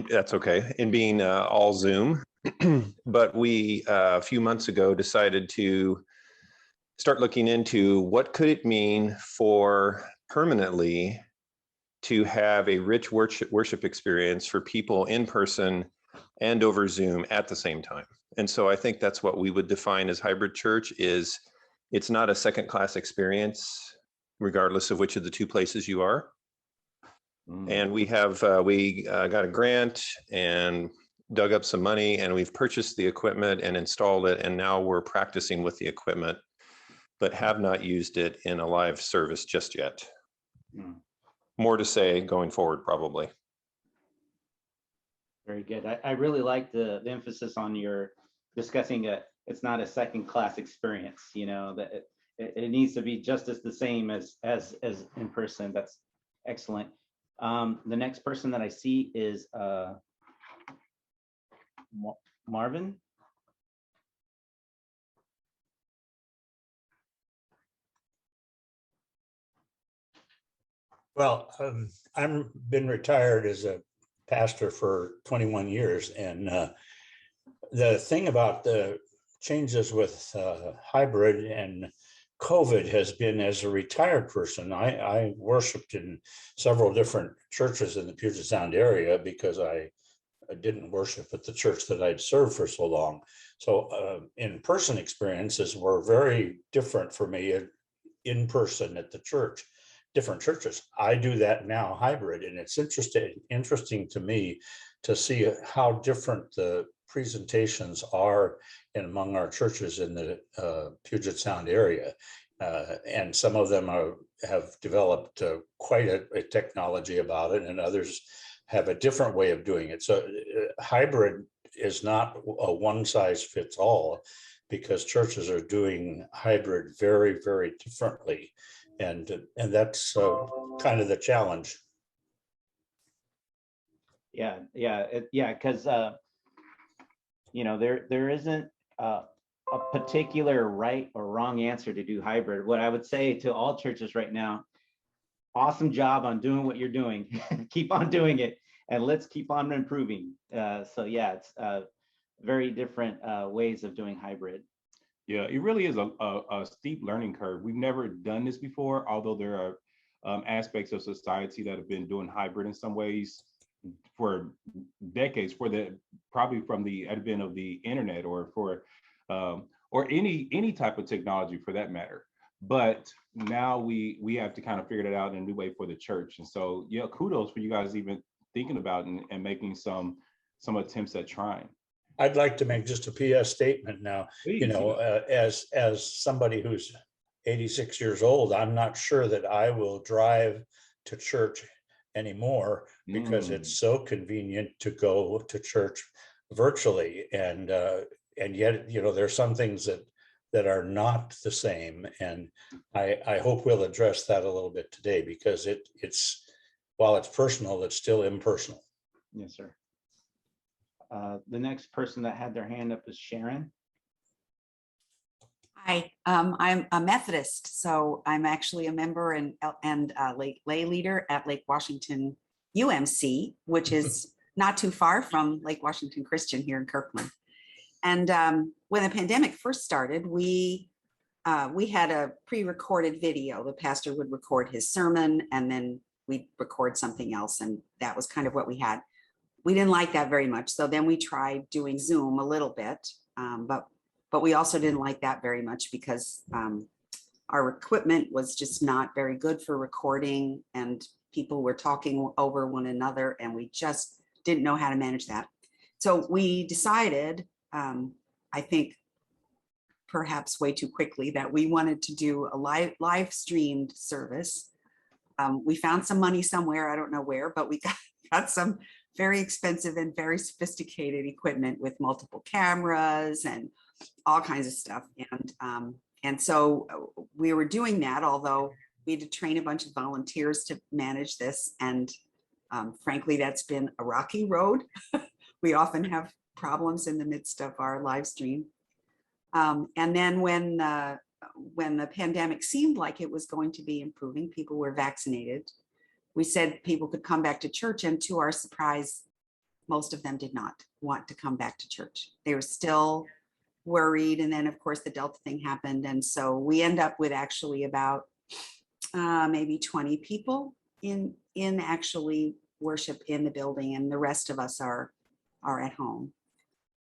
That's okay, in being all Zoom. But we, a few months ago, decided to start looking into what could it mean for permanently to have a rich worship experience for people in person and over Zoom at the same time. And so I think that's what we would define as hybrid church. Is it's not a second class experience, regardless of which of the two places you are. And we have, got a grant and dug up some money, and we've purchased the equipment and installed it. And now we're practicing with the equipment, but have not used it in a live service just yet. More to say going forward, probably. Very good. I really like the emphasis on your discussing it's not a second class experience, you know, that it needs to be just as the same as in person. That's excellent. The next person that I see is Marvin. Well, I've been retired as a pastor for 21 years, and the thing about the changes with hybrid and COVID has been, as a retired person, I worshiped in several different churches in the Puget Sound area because I didn't worship at the church that I'd served for so long. So in-person experiences were very different for me in person at the church. Different churches. I do that now hybrid, and it's interesting to me to see how different the presentations are among our churches in the Puget Sound area. And some of them have developed quite a technology about it, and others have a different way of doing it. So hybrid is not a one size fits all, because churches are doing hybrid very, very differently. And that's kind of the challenge. Yeah, because you know, there isn't a particular right or wrong answer to do hybrid. What I would say to all churches right now: awesome job on doing what you're doing. Keep on doing it, and let's keep on improving. So yeah, it's very different ways of doing hybrid. Yeah, it really is a steep learning curve. We've never done this before, although there are aspects of society that have been doing hybrid in some ways for decades, probably from the advent of the internet, or any type of technology for that matter. But now we have to kind of figure it out in a new way for the church. And so yeah, kudos for you guys even thinking about and making some attempts at trying. I'd like to make just a PS statement now. Please, you know, as somebody who's 86 years old, I'm not sure that I will drive to church anymore, because it's so convenient to go to church virtually. And yet, you know, there's some things that are not the same. And I hope we'll address that a little bit today, because it's while it's personal, it's still impersonal. Yes, sir. The next person that had their hand up is Sharon. Hi, I'm a Methodist, so I'm actually a member and lay leader at Lake Washington UMC, which is not too far from Lake Washington Christian here in Kirkland. And when the pandemic first started, we had a pre-recorded video. The pastor would record his sermon, and then we'd record something else, and that was kind of what we had. We didn't like that very much, so then we tried doing Zoom a little bit, but we also didn't like that very much, because our equipment was just not very good for recording, and people were talking over one another, and we just didn't know how to manage that. So we decided, I think perhaps way too quickly, that we wanted to do a live streamed service. We found some money somewhere, I don't know where, but we got some very expensive and very sophisticated equipment with multiple cameras and all kinds of stuff. And so we were doing that, although we had to train a bunch of volunteers to manage this. And frankly, that's been a rocky road. We often have problems in the midst of our live stream. And then when the pandemic seemed like it was going to be improving, people were vaccinated, we said people could come back to church, and to our surprise, most of them did not want to come back to church. They were still worried. And then of course the Delta thing happened. And so we end up with actually about maybe 20 people in actually worship in the building, and the rest of us are at home.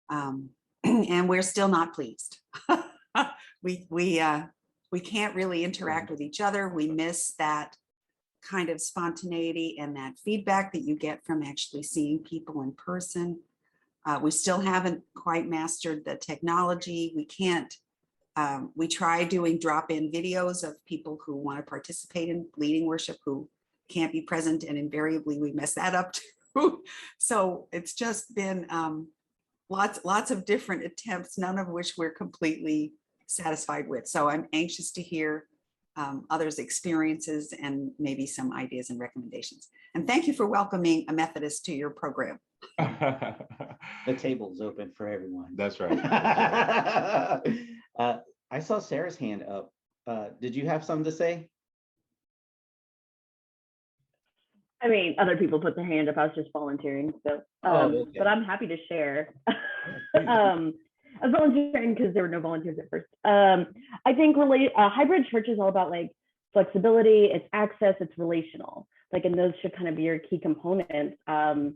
And we're still not pleased. We can't really interact with each other. We miss that kind of spontaneity and that feedback that you get from actually seeing people in person. We still haven't quite mastered the technology. We can't, we try doing drop-in videos of people who want to participate in leading worship who can't be present, and invariably we mess that up too. So it's just been lots of different attempts, none of which we're completely satisfied with. So I'm anxious to hear others' experiences and maybe some ideas and recommendations. And thank you for welcoming a Methodist to your program. The table's open for everyone. That's right. I saw Sarah's hand up. Did you have something to say? I mean, other people put their hand up. I was just volunteering. So, okay. but I'm happy to share. I was volunteering because there were no volunteers at first. I think hybrid church is all about like flexibility, it's access, it's relational. Like, and those should kind of be your key components. And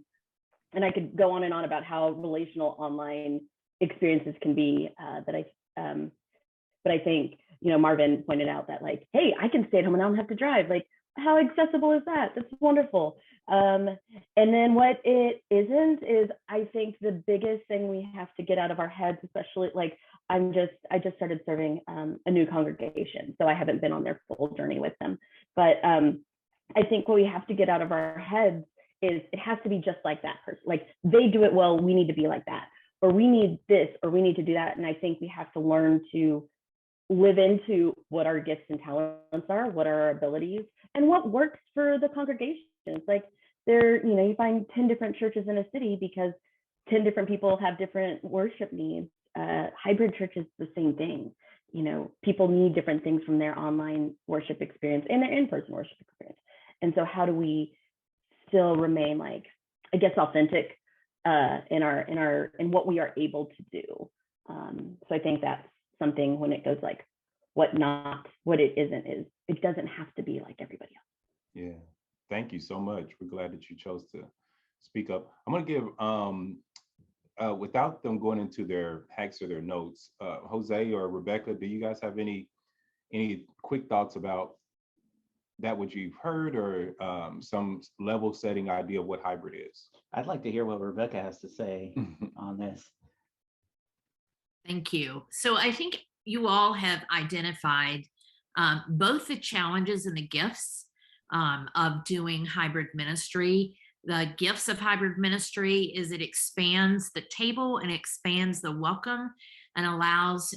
I could go on and on about how relational online experiences can be. But I think, you know, Marvin pointed out that like, hey, I can stay at home and I don't have to drive. Like, how accessible is that? That's wonderful. And then what it isn't is, I think the biggest thing we have to get out of our heads, especially like I just started serving a new congregation, so I haven't been on their full journey with them. But I think what we have to get out of our heads is it has to be just like that person. Like, they do it well, we need to be like that, or we need this, or we need to do that. And I think we have to learn to live into what our gifts and talents are, what are our abilities, and what works for the congregations. Like, you find 10 different churches in a city because 10 different people have different worship needs. Hybrid church is the same thing. You know, people need different things from their online worship experience and their in-person worship experience. And so how do we still remain, like, I guess, authentic in what we are able to do? So I think that's something, when it goes like what it isn't, is it doesn't have to be like everybody else. Yeah, thank you so much. We're glad that you chose to speak up. I'm going to give, without them going into their hacks or their notes, Jose or Rebecca, do you guys have any quick thoughts about that, what you've heard, or some level setting idea of what hybrid is? I'd like to hear what Rebecca has to say on this. Thank you. So I think you all have identified both the challenges and the gifts of doing hybrid ministry. The gifts of hybrid ministry is it expands the table and expands the welcome and allows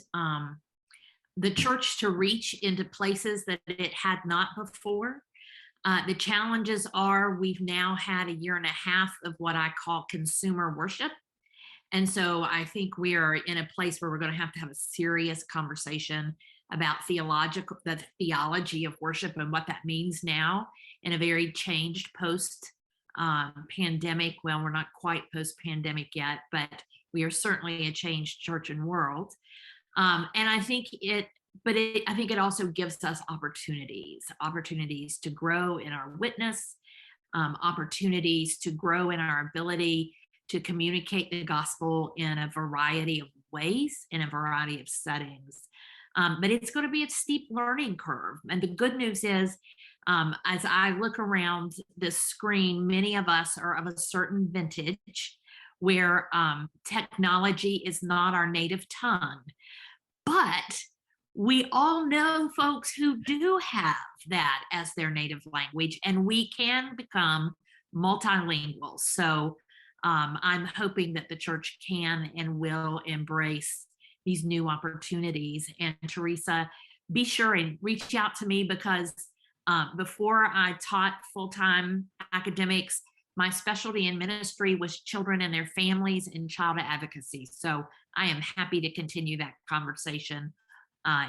the church to reach into places that it had not before. The challenges are, we've now had a year and a half of what I call consumer worship. And so I think we are in a place where we're going to have a serious conversation about the theology of worship and what that means now in a very changed post-pandemic. Well, we're not quite post-pandemic yet, but we are certainly a changed church and world. And I think I think it also gives us opportunities to grow in our witness, opportunities to grow in our ability to communicate the gospel in a variety of ways, in a variety of settings. But it's going to be a steep learning curve. And the good news is, as I look around this screen, many of us are of a certain vintage where technology is not our native tongue. But we all know folks who do have that as their native language, and we can become multilingual. So I'm hoping that the church can and will embrace these new opportunities. And Teresa, be sure and reach out to me, because before I taught full-time academics, my specialty in ministry was children and their families and child advocacy. So I am happy to continue that conversation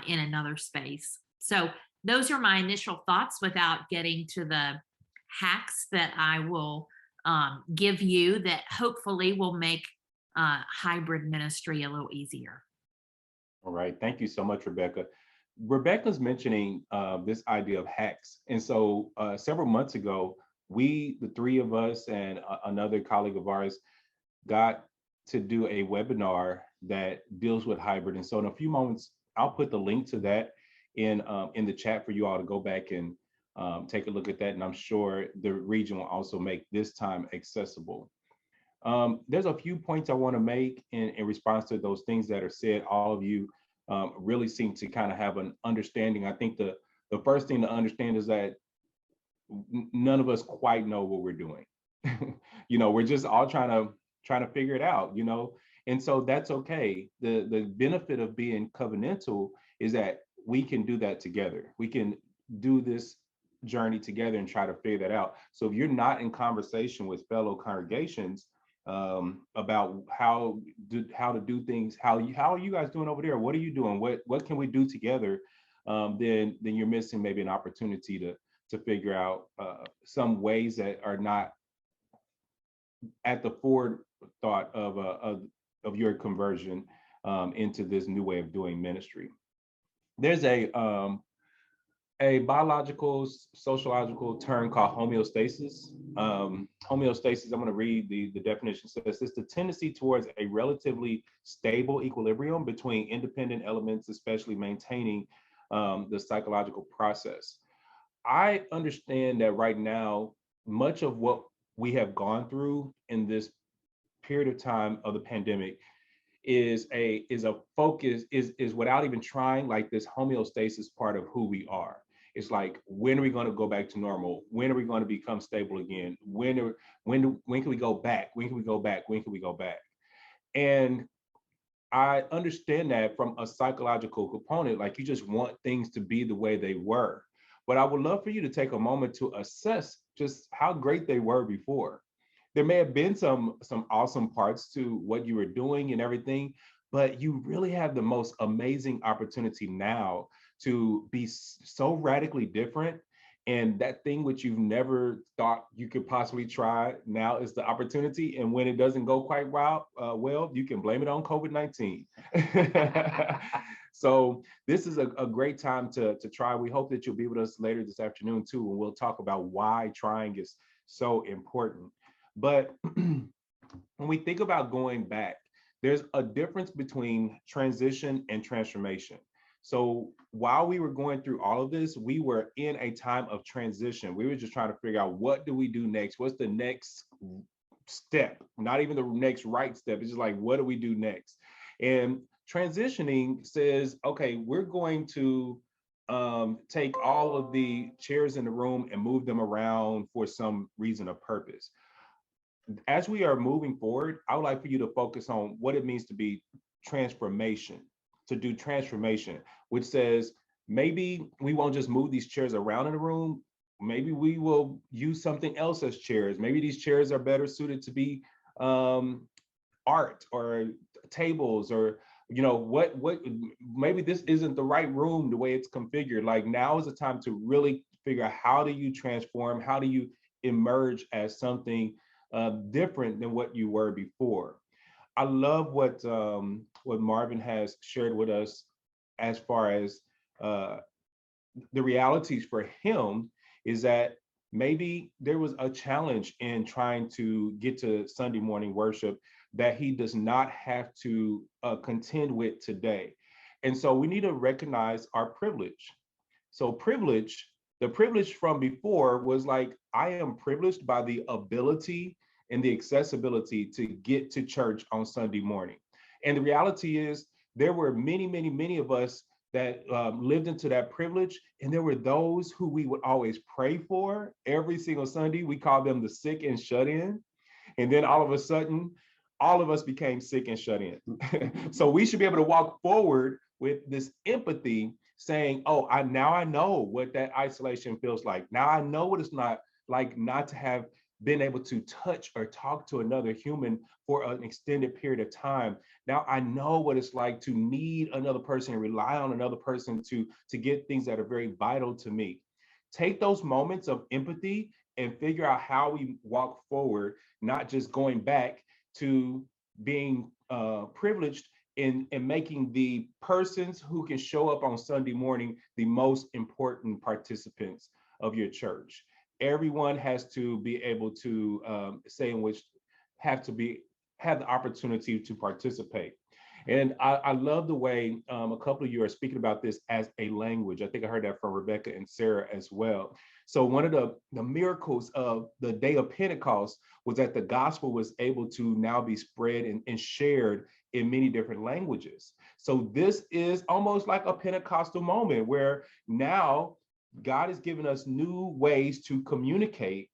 in another space. So those are my initial thoughts without getting to the hacks that I will give you that hopefully will make hybrid ministry a little easier. All right. Thank you so much, Rebecca. Rebecca's mentioning this idea of hacks. And so several months ago, the three of us and another colleague of ours got to do a webinar that deals with hybrid. And so in a few moments, I'll put the link to that in the chat for you all to go back and take a look at that. And I'm sure the region will also make this time accessible. There's a few points I want to make in response to those things that are said. All of you really seem to kind of have an understanding. I think the first thing to understand is that none of us quite know what we're doing. We're just all trying to figure it out, and so that's okay. The benefit of being covenantal is that we can do that together. We can do this journey together and try to figure that out. So if you're not in conversation with fellow congregations about how to do things, how are you guys doing over there? What are you doing? What can we do together? Then you're missing maybe an opportunity to figure out some ways that are not at the forethought of your conversion into this new way of doing ministry. There's a biological, sociological term called homeostasis. Homeostasis, I'm going to read the definition. Says it's the tendency towards a relatively stable equilibrium between independent elements, especially maintaining the psychological process. I understand that right now, much of what we have gone through in this period of time of the pandemic is a focus, is without even trying, like this homeostasis part of who we are. It's like, when are we going to go back to normal? When are we going to become stable again? When can we go back? When can we go back? When can we go back? And I understand that from a psychological component, like you just want things to be the way they were. But I would love for you to take a moment to assess just how great they were before. There may have been some awesome parts to what you were doing and everything, but you really have the most amazing opportunity now to be so radically different. And that thing which you've never thought you could possibly try, now is the opportunity. And when it doesn't go quite well, you can blame it on COVID-19. So this is a great time to try. We hope that you'll be with us later this afternoon too, and we'll talk about why trying is so important. But when we think about going back, there's a difference between transition and transformation. So while we were going through all of this, we were in a time of transition. We were just trying to figure out, what do we do next? What's the next step? Not even the next right step. It's just like, what do we do next? And transitioning says, okay, we're going to take all of the chairs in the room and move them around for some reason or purpose. As we are moving forward, I would like for you to focus on what it means to be transformation, to do transformation, which says maybe we won't just move these chairs around in the room. Maybe we will use something else as chairs. Maybe these chairs are better suited to be art or tables, or what maybe this isn't the right room the way it's configured. Like, now is the time to really figure out, how do you transform? How do you emerge as something different than what you were before? I love what Marvin has shared with us as far as the realities for him, is that maybe there was a challenge in trying to get to Sunday morning worship that he does not have to contend with today. And so we need to recognize our privilege. So the privilege from before was like, I am privileged by the ability and the accessibility to get to church on Sunday morning. And the reality is, there were many of us that lived into that privilege. And there were those who we would always pray for every single Sunday. We call them the sick and shut in. And then all of a sudden, all of us became sick and shut in. So we should be able to walk forward with this empathy, saying, oh, now I know what that isolation feels like. Now I know what it's not like not to have been able to touch or talk to another human for an extended period of time. Now I know what it's like to need another person and rely on another person to get things that are very vital to me. Take those moments of empathy and figure out how we walk forward, not just going back to being privileged in making the persons who can show up on Sunday morning the most important participants of your church. Everyone has to be able to say in which have the opportunity to participate. And I love the way a couple of you are speaking about this as a language. I think I heard that from Rebecca and Sarah as well. So one of the miracles of the day of Pentecost was that the gospel was able to now be spread and shared in many different languages. So this is almost like a Pentecostal moment where now God has given us new ways to communicate.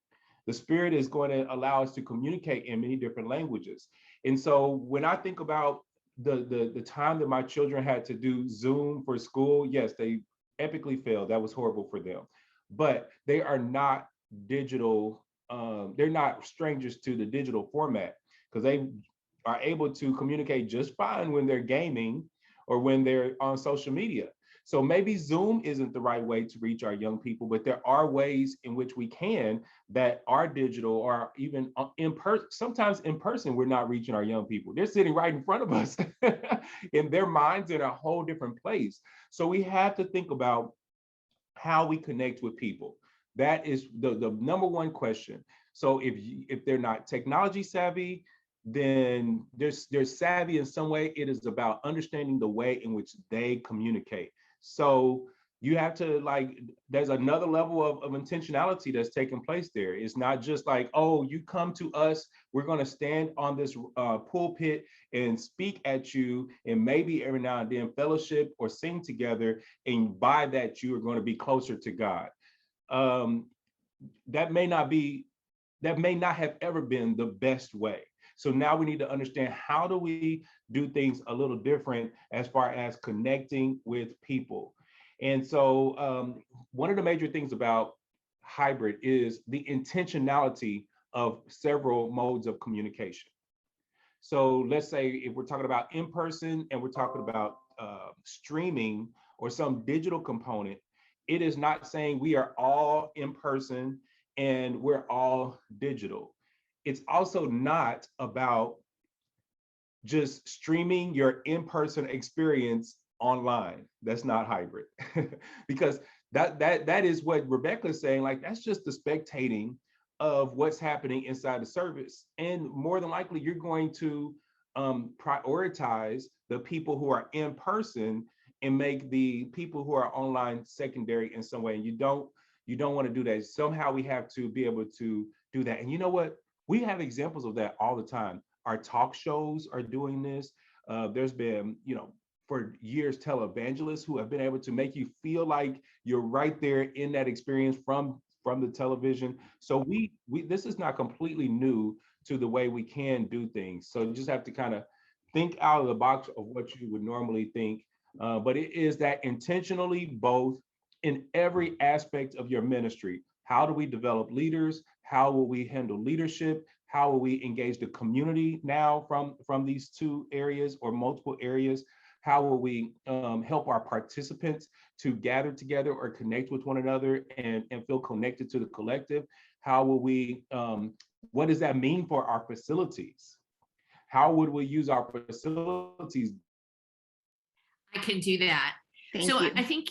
The Spirit is going to allow us to communicate in many different languages. And so when I think about the time that my children had to do Zoom for school, yes, they epically failed. That was horrible for them. But they are not digital, they're not strangers to the digital format, because they are able to communicate just fine when they're gaming or when they're on social media. So maybe Zoom isn't the right way to reach our young people, but there are ways in which we can that are digital, or even in person. Sometimes in person, we're not reaching our young people. They're sitting right in front of us and their minds in a whole different place. So we have to think about how we connect with people. That is the number one question. So if they're not technology savvy, then they're savvy in some way. It is about understanding the way in which they communicate. So you have to, like, there's another level of intentionality that's taking place there. It's not just like, oh, you come to us, we're going to stand on this pulpit and speak at you, and maybe every now and then fellowship or sing together, and by that you are going to be closer to God. That may not have ever been the best way. So now we need to understand, how do we do things a little different as far as connecting with people? And so one of the major things about hybrid is the intentionality of several modes of communication. So let's say if we're talking about in person and we're talking about streaming or some digital component, it is not saying we are all in person and we're all digital. It's also not about just streaming your in-person experience online. That's not hybrid. Because that is what Rebecca's saying, like, that's just the spectating of what's happening inside the service. And more than likely, you're going to prioritize the people who are in person and make the people who are online secondary in some way. And you don't want to do that. Somehow we have to be able to do that. And you know what? We have examples of that all the time. Our talk shows are doing this. There's been, for years, televangelists who have been able to make you feel like you're right there in that experience from the television. So we this is not completely new to the way we can do things. So you just have to kind of think out of the box of what you would normally think. But it is that intentionally, both in every aspect of your ministry. How do we develop leaders? How will we handle leadership? How will we engage the community now from these two areas or multiple areas? How will we help our participants to gather together or connect with one another and feel connected to the collective? How will we, what does that mean for our facilities? How would we use our facilities? I can do that. Thank So you. I think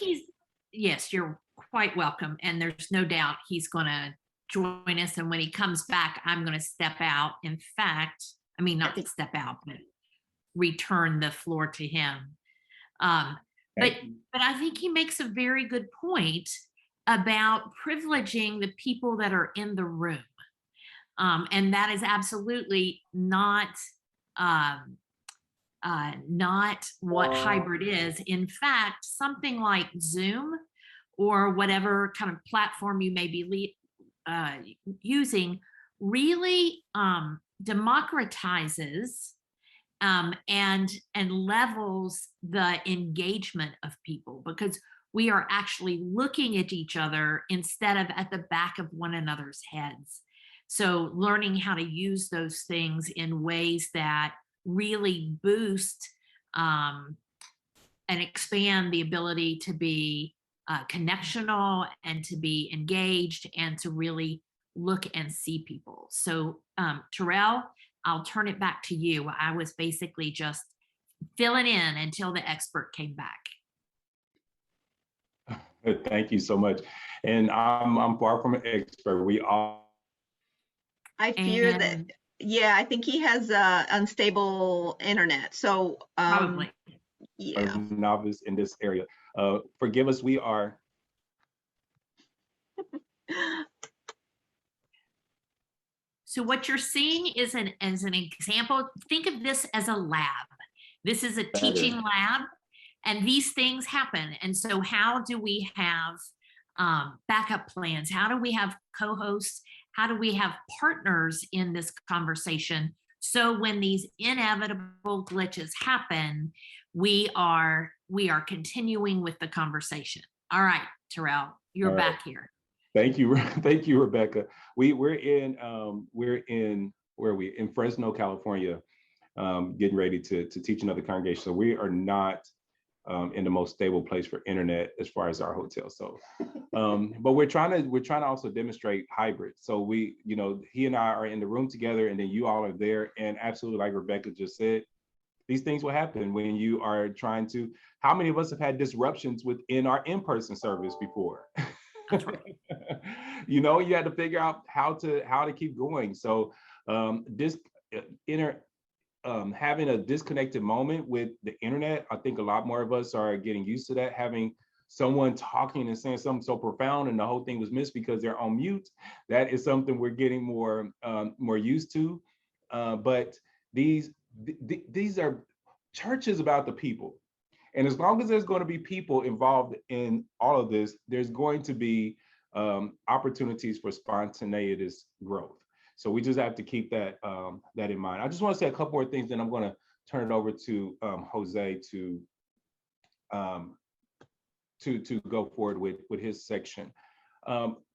yes, you're quite welcome. And there's no doubt he's going to join us. And when he comes back, I'm going to step out. In fact, I mean, not step out, but return the floor to him. But I think he makes a very good point about privileging the people that are in the room. And that is absolutely not what hybrid is. In fact, something like Zoom or whatever kind of platform you may be using really democratizes and levels the engagement of people, because we are actually looking at each other instead of at the back of one another's heads. So learning how to use those things in ways that really boost and expand the ability to be connectional and to be engaged and to really look and see people. So Terrell, I'll turn it back to you. I was basically just filling in until the expert came back. Thank you so much. And I'm far from an expert. We all. I fear that, And yeah, I think he has unstable internet. So, probably. yeah. novice in this area. Forgive us, we are. So what you're seeing is as an example, think of this as a lab. This is a teaching lab, and these things happen. And so how do we have backup plans? How do we have co-hosts? How do we have partners in this conversation? So when these inevitable glitches happen, we are continuing with the conversation. All right, Terrell, you're All right. back here. Thank you, thank you, Rebecca. We're in where are we? In Fresno, California, getting ready to teach another congregation. So we are not in the most stable place for internet as far as our hotel. So, but we're trying to also demonstrate hybrid. So we, he and I are in the room together, and then you all are there. And absolutely, like Rebecca just said, these things will happen when you are trying to. How many of us have had disruptions within our in-person service before? That's right. You had to figure out how to keep going. So having a disconnected moment with the internet, I think a lot more of us are getting used to that. Having someone talking and saying something so profound and the whole thing was missed because they're on mute, that is something we're getting more used to. But these are churches about the people. And as long as there's going to be people involved in all of this, there's going to be opportunities for spontaneous growth. So we just have to keep that in mind. I just want to say a couple more things, then I'm going to turn it over to Jose to go forward with his section.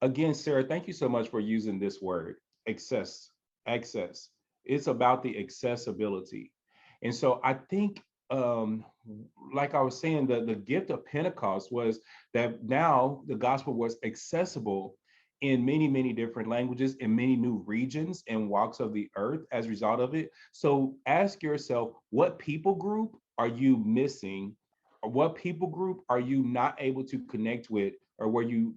Again, Sarah, thank you so much for using this word, access. It's about the accessibility. And so I think, like I was saying, the gift of Pentecost was that now the gospel was accessible in many, many different languages, in many new regions and walks of the earth as a result of it. So ask yourself, what people group are you missing? Or what people group are you not able to connect with, or were you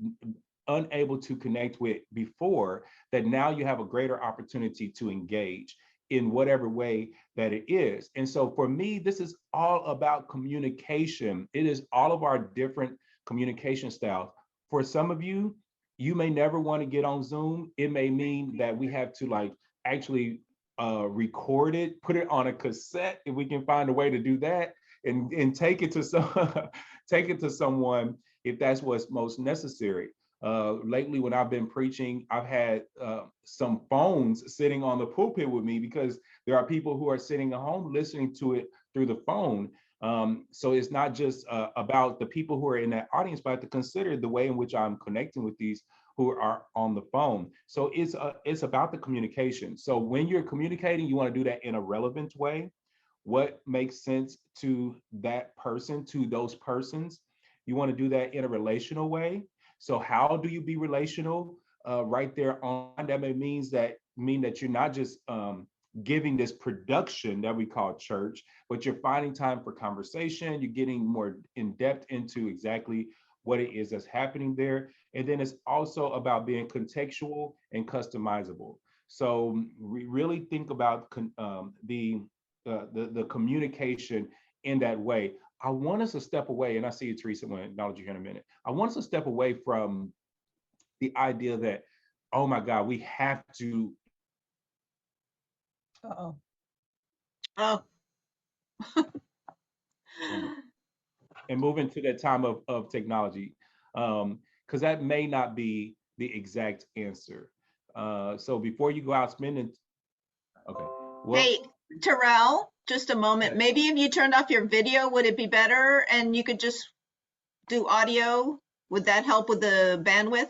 unable to connect with before, that now you have a greater opportunity to engage in whatever way that it is? And so for me, this is all about communication. It is all of our different communication styles. For some of you, you may never want to get on Zoom. It may mean that we have to actually record it, put it on a cassette, if we can find a way to do that, and take it to someone if that's what's most necessary. Lately, when I've been preaching, I've had some phones sitting on the pulpit with me because there are people who are sitting at home listening to it through the phone. So it's not just about the people who are in that audience, but I have to consider the way in which I'm connecting with these who are on the phone. So it's about the communication. So when you're communicating, you want to do that in a relevant way. What makes sense to that person, to those persons? You want to do that in a relational way. So how do you be relational? Right there on that may mean that you're not just giving this production that we call church, but you're finding time for conversation. You're getting more in depth into exactly what it is that's happening there. And then it's also about being contextual and customizable. So we really think about the communication in that way. I want us to step away, and I see you, Teresa, I'm going to acknowledge you here in a minute. I want us to step away from the idea that, oh my God, we have to. Oh. And move into that time of technology, because that may not be the exact answer. So before you go out spending, okay. Well, Hey, Terrell, just a moment. Maybe if you turned off your video, would it be better? And you could just do audio? Would that help with the bandwidth?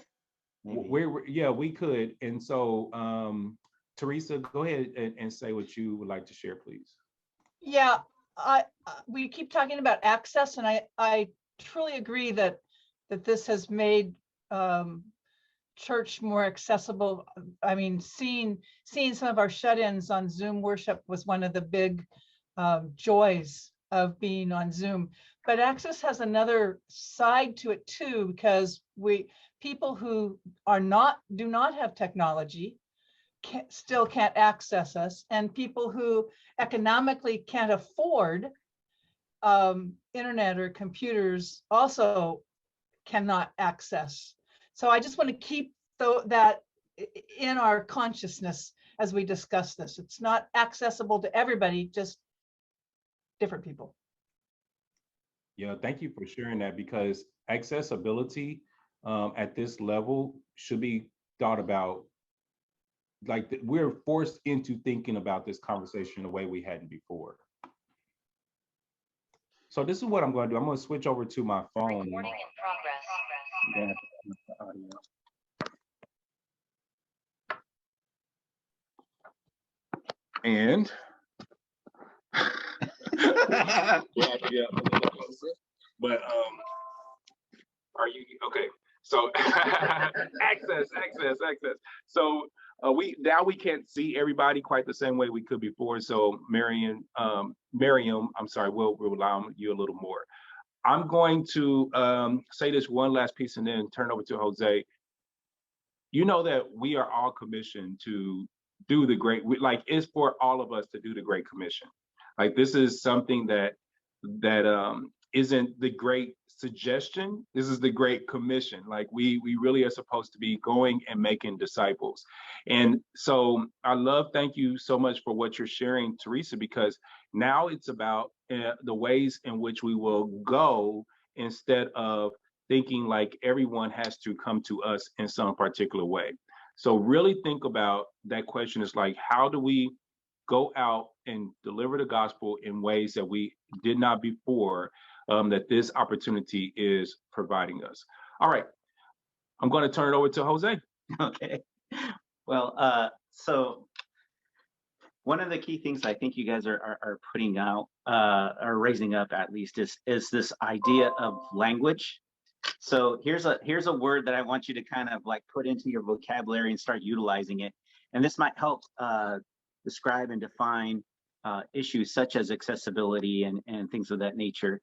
we could. And so, Teresa, go ahead and say what you would like to share, please. Yeah, we keep talking about access, and I truly agree that this has made church more accessible. I mean, seeing some of our shut-ins on Zoom worship was one of the big joys of being on Zoom. But Access has another side to it too, because people who do not have technology still can't access us, and people who economically can't afford internet or computers also cannot access. So I just want to keep that in our consciousness as we discuss this. It's not accessible to everybody, just different people. Yeah, thank you for sharing that, because accessibility at this level should be thought about. Like we're forced into thinking about this conversation in a way we hadn't before. So this is what I'm going to do. I'm going to switch over to my phone. Recording in progress. And yeah. But are you okay? So access. So we can't see everybody quite the same way we could before. So Miriam, I'm sorry, we'll rely on you a little more. I'm going to say this one last piece and then turn over to Jose. You know that we are all commissioned to do the great, like it's for all of us to do the Great Commission. Like this is something that isn't the great suggestion. This is the Great Commission. Like we really are supposed to be going and making disciples. And so thank you so much for what you're sharing, Teresa, because now it's about the ways in which we will go instead of thinking like everyone has to come to us in some particular way. So really think about that question is like, how do we go out and deliver the gospel in ways that we did not before, that this opportunity is providing us. All right, I'm going to turn it over to Jose. Okay. Well, so one of the key things I think you guys are putting out, or raising up at least, is this idea of language. So here's a word that I want you to kind of like put into your vocabulary and start utilizing it. And this might help describe and define issues such as accessibility and things of that nature.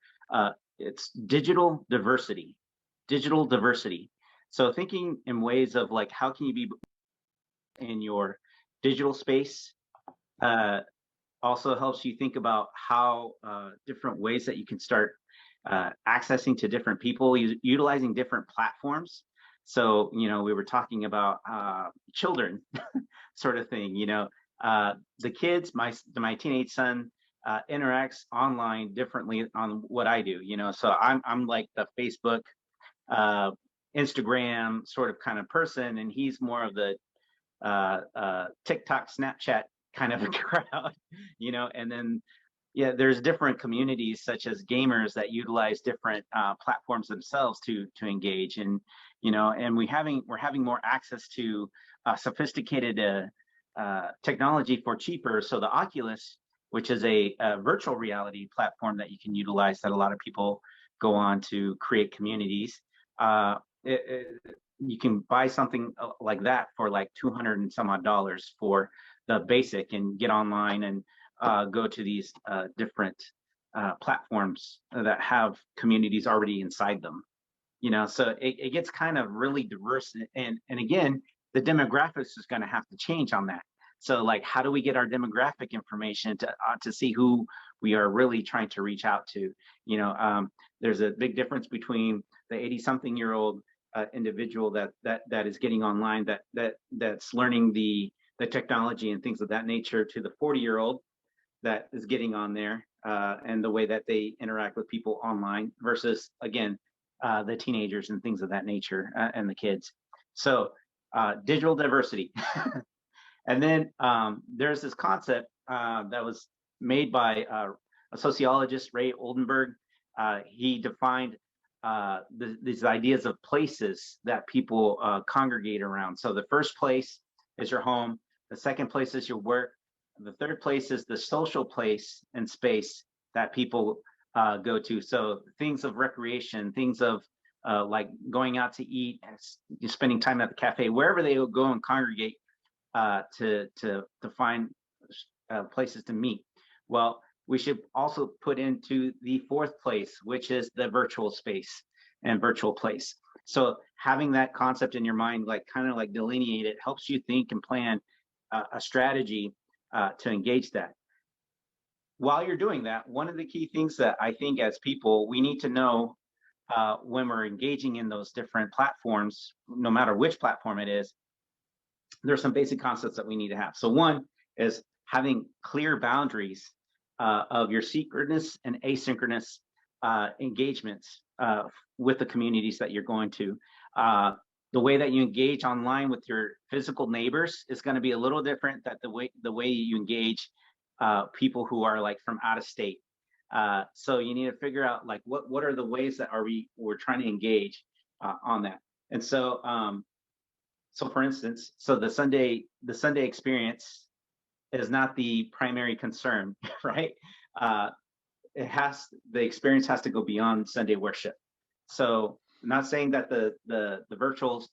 It's digital diversity. Digital diversity. So thinking in ways of like, how can you be in your digital space? Also helps you think about how different ways that you can start accessing to different people, utilizing different platforms. So, you know, we were talking about children sort of thing, you know, the kids, my teenage son interacts online differently on what I do, you know, so I'm like the Facebook, Instagram sort of kind of person, and he's more of the TikTok, Snapchat kind of a crowd, you know, and then yeah, there's different communities such as gamers that utilize different platforms themselves to engage, and you know, and we're having more access to sophisticated technology for cheaper. So the Oculus, which is a virtual reality platform that you can utilize, that a lot of people go on to create communities. You can buy something like that for like $200 and some odd for the basic, and get online and go to these different platforms that have communities already inside them, you know, so it gets kind of really diverse, and again, the demographics is going to have to change on that. So like, how do we get our demographic information to see who we are really trying to reach out to? You know, there's a big difference between the 80-something-year-old individual that is getting online, that's learning the technology and things of that nature, to the 40-year-old that is getting on there, and the way that they interact with people online versus, again, the teenagers and things of that nature, and the kids. So digital diversity. And then there's this concept that was made by a sociologist, Ray Oldenburg. He defined these ideas of places that people congregate around. So the first place is your home. The second place is your work. The third place is the social place and space that people go to. So things of recreation, things of like going out to eat, and spending time at the cafe, wherever they will go and congregate to find places to meet. Well, we should also put into the fourth place, which is the virtual space and virtual place. So having that concept in your mind, like kind of like delineate it, helps you think and plan a strategy to engage that. While you're doing that, one of the key things that I think as people, we need to know when we're engaging in those different platforms, no matter which platform it is, there's some basic concepts that we need to have. So one is having clear boundaries of your synchronous and asynchronous engagements with the communities that you're going to. The way that you engage online with your physical neighbors is going to be a little different than the way you engage people who are like from out of state. So you need to figure out like what are the ways that we're trying to engage on that. And so so for instance, so the Sunday experience is not the primary concern, right? The experience has to go beyond Sunday worship. So I'm not saying that the virtual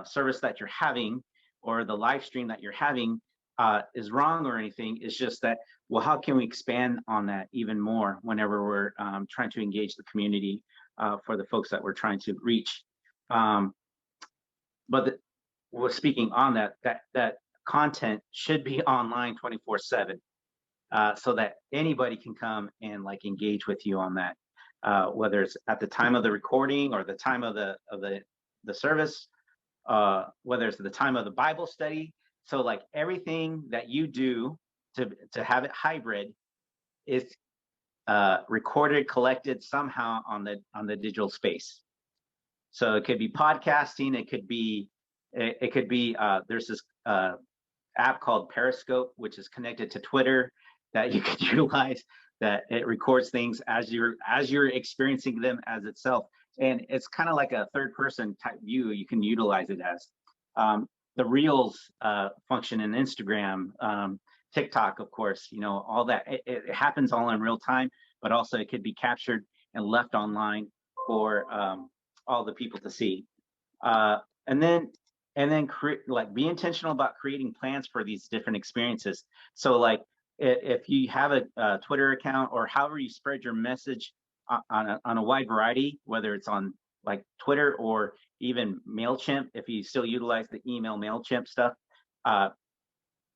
service that you're having or the live stream that you're having is wrong or anything. It's just that, well, how can we expand on that even more whenever we're trying to engage the community for the folks that we're trying to reach? But we're speaking on that content should be online 24/7, so that anybody can come and like engage with you on that, whether it's at the time of the recording or the time of the service, whether it's the time of the Bible study. So like everything that you do to have it hybrid is recorded, collected somehow on the digital space. So it could be podcasting, it could be there's this app called Periscope, which is connected to Twitter, that you could utilize, that it records things as you're experiencing them as itself. And it's kind of like a third person type view you can utilize it as. The Reels function in Instagram, TikTok, of course, all that, it happens all in real time, but also it could be captured and left online for all the people to see. And then be intentional about creating plans for these different experiences. So like if you have a Twitter account or however you spread your message on a wide variety, whether it's on like Twitter or even MailChimp, if you still utilize the email MailChimp stuff,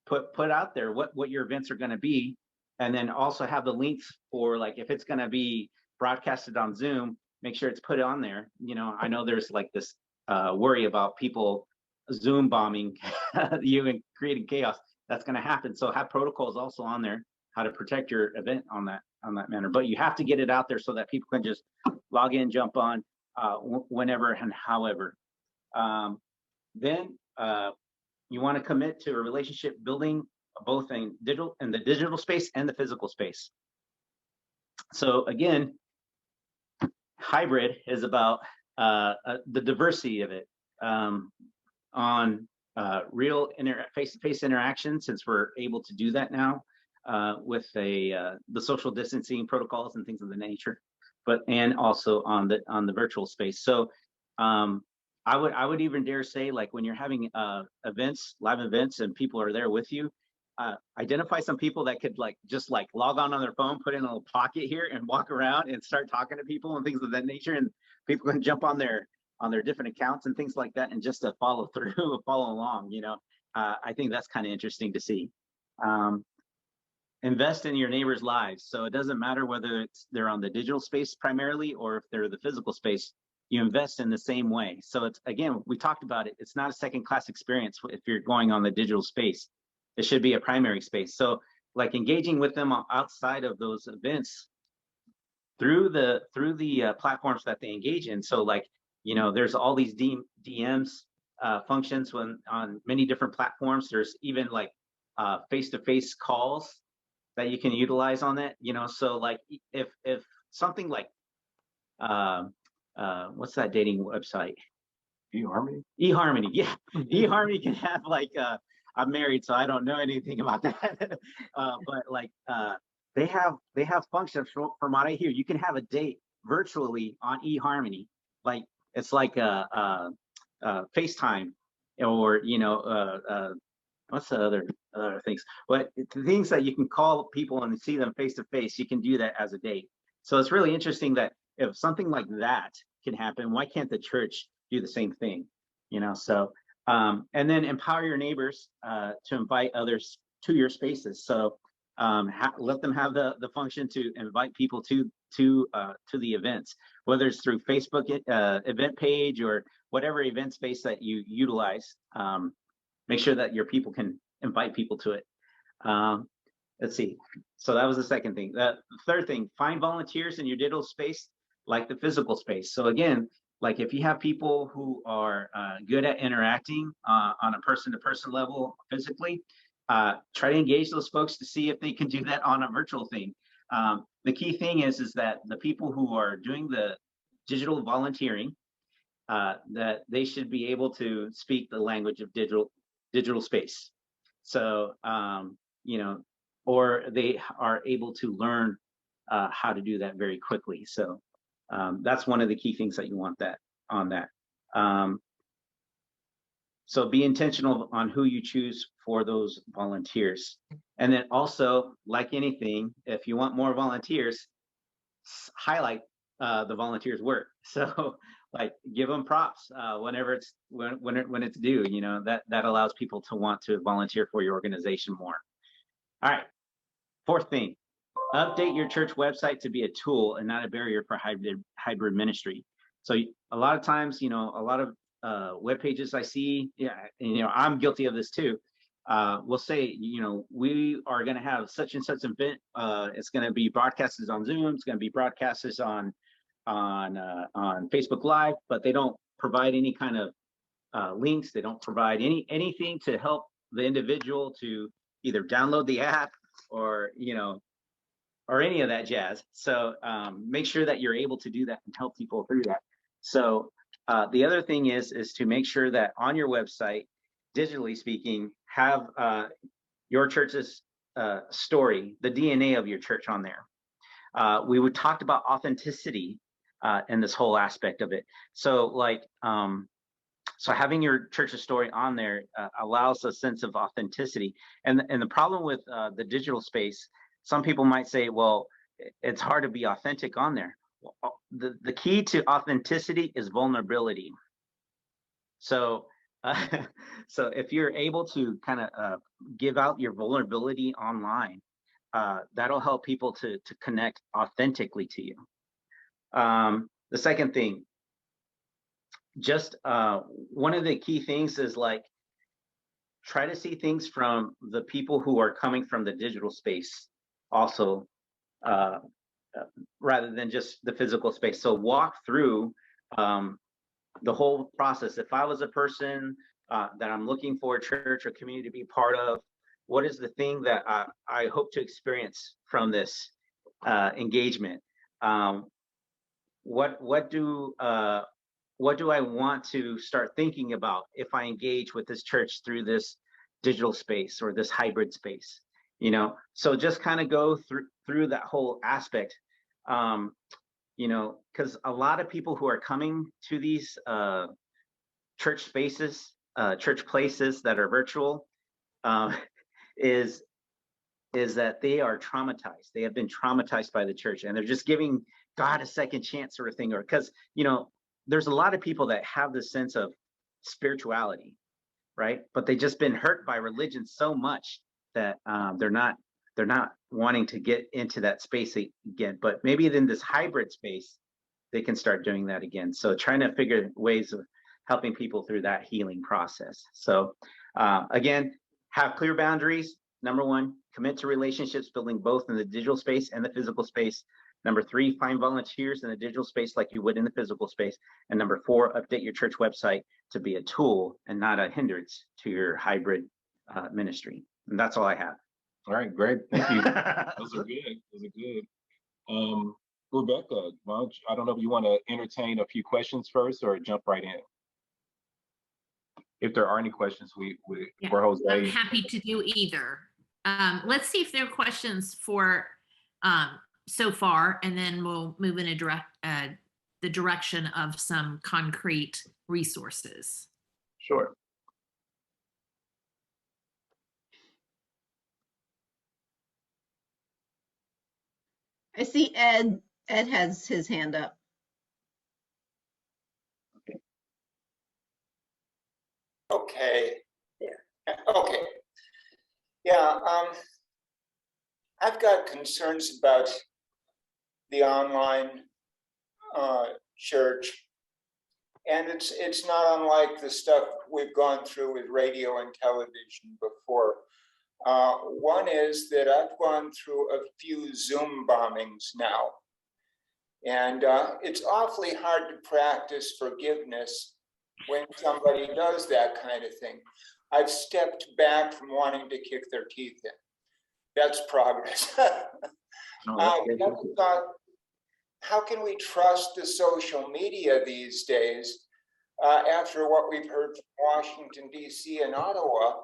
put out there what your events are going to be, and then also have the links for like if it's going to be broadcasted on Zoom, make sure it's put on there. I know there's like this worry about people Zoom bombing you and creating chaos. That's going to happen. So have protocols also on there, how to protect your event on that manner. But you have to get it out there so that people can just log in, jump on whenever and however. Then you want to commit to a relationship building both in the digital space and the physical space. So again, hybrid is about the diversity of it. On real face-to-face interaction, since we're able to do that now with the social distancing protocols and things of the nature, and also on the virtual space. So I would even dare say, like when you're having live events, and people are there with you, identify some people that could just log on their phone, put in a little pocket here, and walk around and start talking to people and things of that nature, and people can jump on their different accounts and things like that, and just to follow along. I think that's kind of interesting to see. Invest in your neighbors' lives. So it doesn't matter whether they're on the digital space primarily or if they're the physical space, you invest in the same way. So it's, again, we talked about it, it's not a second-class experience if you're going on the digital space. It should be a primary space. So like engaging with them outside of those events through the platforms that they engage in. So like, there's all these DMs functions on many different platforms. There's even like face-to-face calls that you can utilize on that. So like if something like what's that dating website? eHarmony. eHarmony, yeah. eHarmony can have like I'm married, so I don't know anything about that. But like they have functions from what I hear. You can have a date virtually on eHarmony, like it's like FaceTime, or what's the other things? But the things that you can call people and see them face to face, you can do that as a date. So it's really interesting that if something like that can happen, why can't the church do the same thing? So and then empower your neighbors to invite others to your spaces. So let them have the function to invite people to the events, whether it's through Facebook event page or whatever event space that you utilize. Make sure that your people can invite people to it. Let's see. So that was the second thing. The third thing, find volunteers in your digital space like the physical space. So again, like if you have people who are good at interacting on a person-to-person level physically, try to engage those folks to see if they can do that on a virtual thing. The key thing is that the people who are doing the digital volunteering, that they should be able to speak the language of digital space. So, or they are able to learn how to do that very quickly. So that's one of the key things that you want on that. So be intentional on who you choose for those volunteers. And then also, like anything, if you want more volunteers, highlight the volunteers' work. So like give them props whenever it's when it's due. That allows people to want to volunteer for your organization more. All right. Fourth thing, update your church website to be a tool and not a barrier for hybrid ministry. So a lot of times, a lot of web pages I see, I'm guilty of this too. We'll say, we are going to have such and such event. It's going to be broadcasted on Zoom. It's going to be broadcasted on Facebook Live, but they don't provide any kind of links. They don't provide anything to help the individual to either download the app or or any of that jazz. So make sure that you're able to do that and help people through that. So the other thing is to make sure that on your website, digitally speaking, have your church's story, the DNA of your church on there. We talked about authenticity in this whole aspect of it. So so having your church's story on there allows a sense of authenticity. And the problem with the digital space, some people might say, well, it's hard to be authentic on there. Well, the key to authenticity is vulnerability. So so if you're able to kind of give out your vulnerability online, that'll help people to connect authentically to you. The second thing, just one of the key things is try to see things from the people who are coming from the digital space also, rather than just the physical space. So walk through the whole process. If I was a person that I'm looking for a church or community to be part of, what is the thing that I hope to experience from this engagement? What do I want to start thinking about if I engage with this church through this digital space or this hybrid space? So just kind of go through that whole aspect, because a lot of people who are coming to these church spaces, church places that are virtual, is that they are traumatized. They have been traumatized by the church, and they're just giving God a second chance, sort of thing. Or because there's a lot of people that have this sense of spirituality, right? But they've just been hurt by religion so much that they're not wanting to get into that space again. But maybe in this hybrid space, they can start doing that again. So trying to figure ways of helping people through that healing process. So again, have clear boundaries. Number one, commit to relationships, building both in the digital space and the physical space. Number three, find volunteers in the digital space like you would in the physical space. And number four, update your church website to be a tool and not a hindrance to your hybrid ministry. And that's all I have. All right, great. Thank you. Those are good. Those are good. Rebecca, I don't know if you want to entertain a few questions first or jump right in. If there are any questions, for Jose. I'm happy to do either. Let's see if there are questions for so far, and then we'll move in a the direction of some concrete resources. Sure. I see Ed. Ed has his hand up. Okay. Yeah. Okay. Yeah. I've got concerns about the online church, and it's not unlike the stuff we've gone through with radio and television before. One is that I've gone through a few Zoom bombings now, and it's awfully hard to practice forgiveness when somebody does that kind of thing. I've stepped back from wanting to kick their teeth in. That's progress. How can we trust the social media these days after what we've heard from Washington, D.C. and Ottawa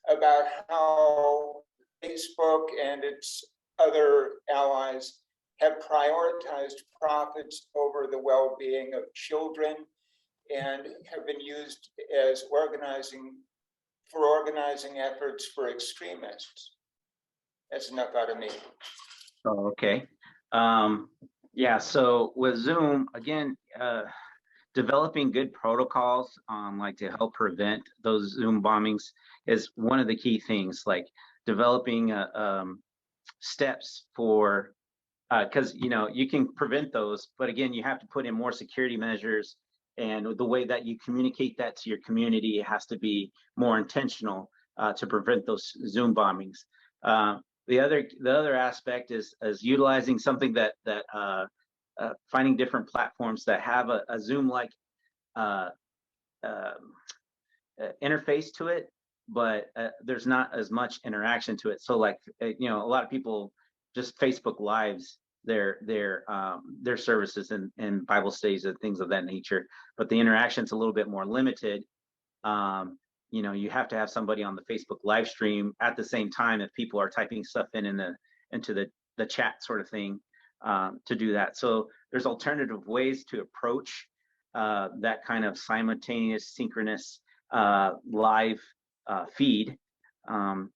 about how Facebook and its other allies have prioritized profits over the well-being of children and have been used as organizing efforts for extremists? That's enough out of me. Oh, okay. Yeah, so with Zoom, again, developing good protocols like to help prevent those Zoom bombings is one of the key things, like developing steps for, because you can prevent those, but again, you have to put in more security measures, and the way that you communicate that to your community has to be more intentional to prevent those Zoom bombings. The other aspect is utilizing something that finding different platforms that have a Zoom-like interface to it, but there's not as much interaction to it. So like a lot of people just Facebook Lives their services and Bible studies and things of that nature, but the interaction's a little bit more limited. You have to have somebody on the Facebook live stream at the same time if people are typing stuff into the chat sort of thing to do that. So there's alternative ways to approach that kind of simultaneous synchronous live feed. And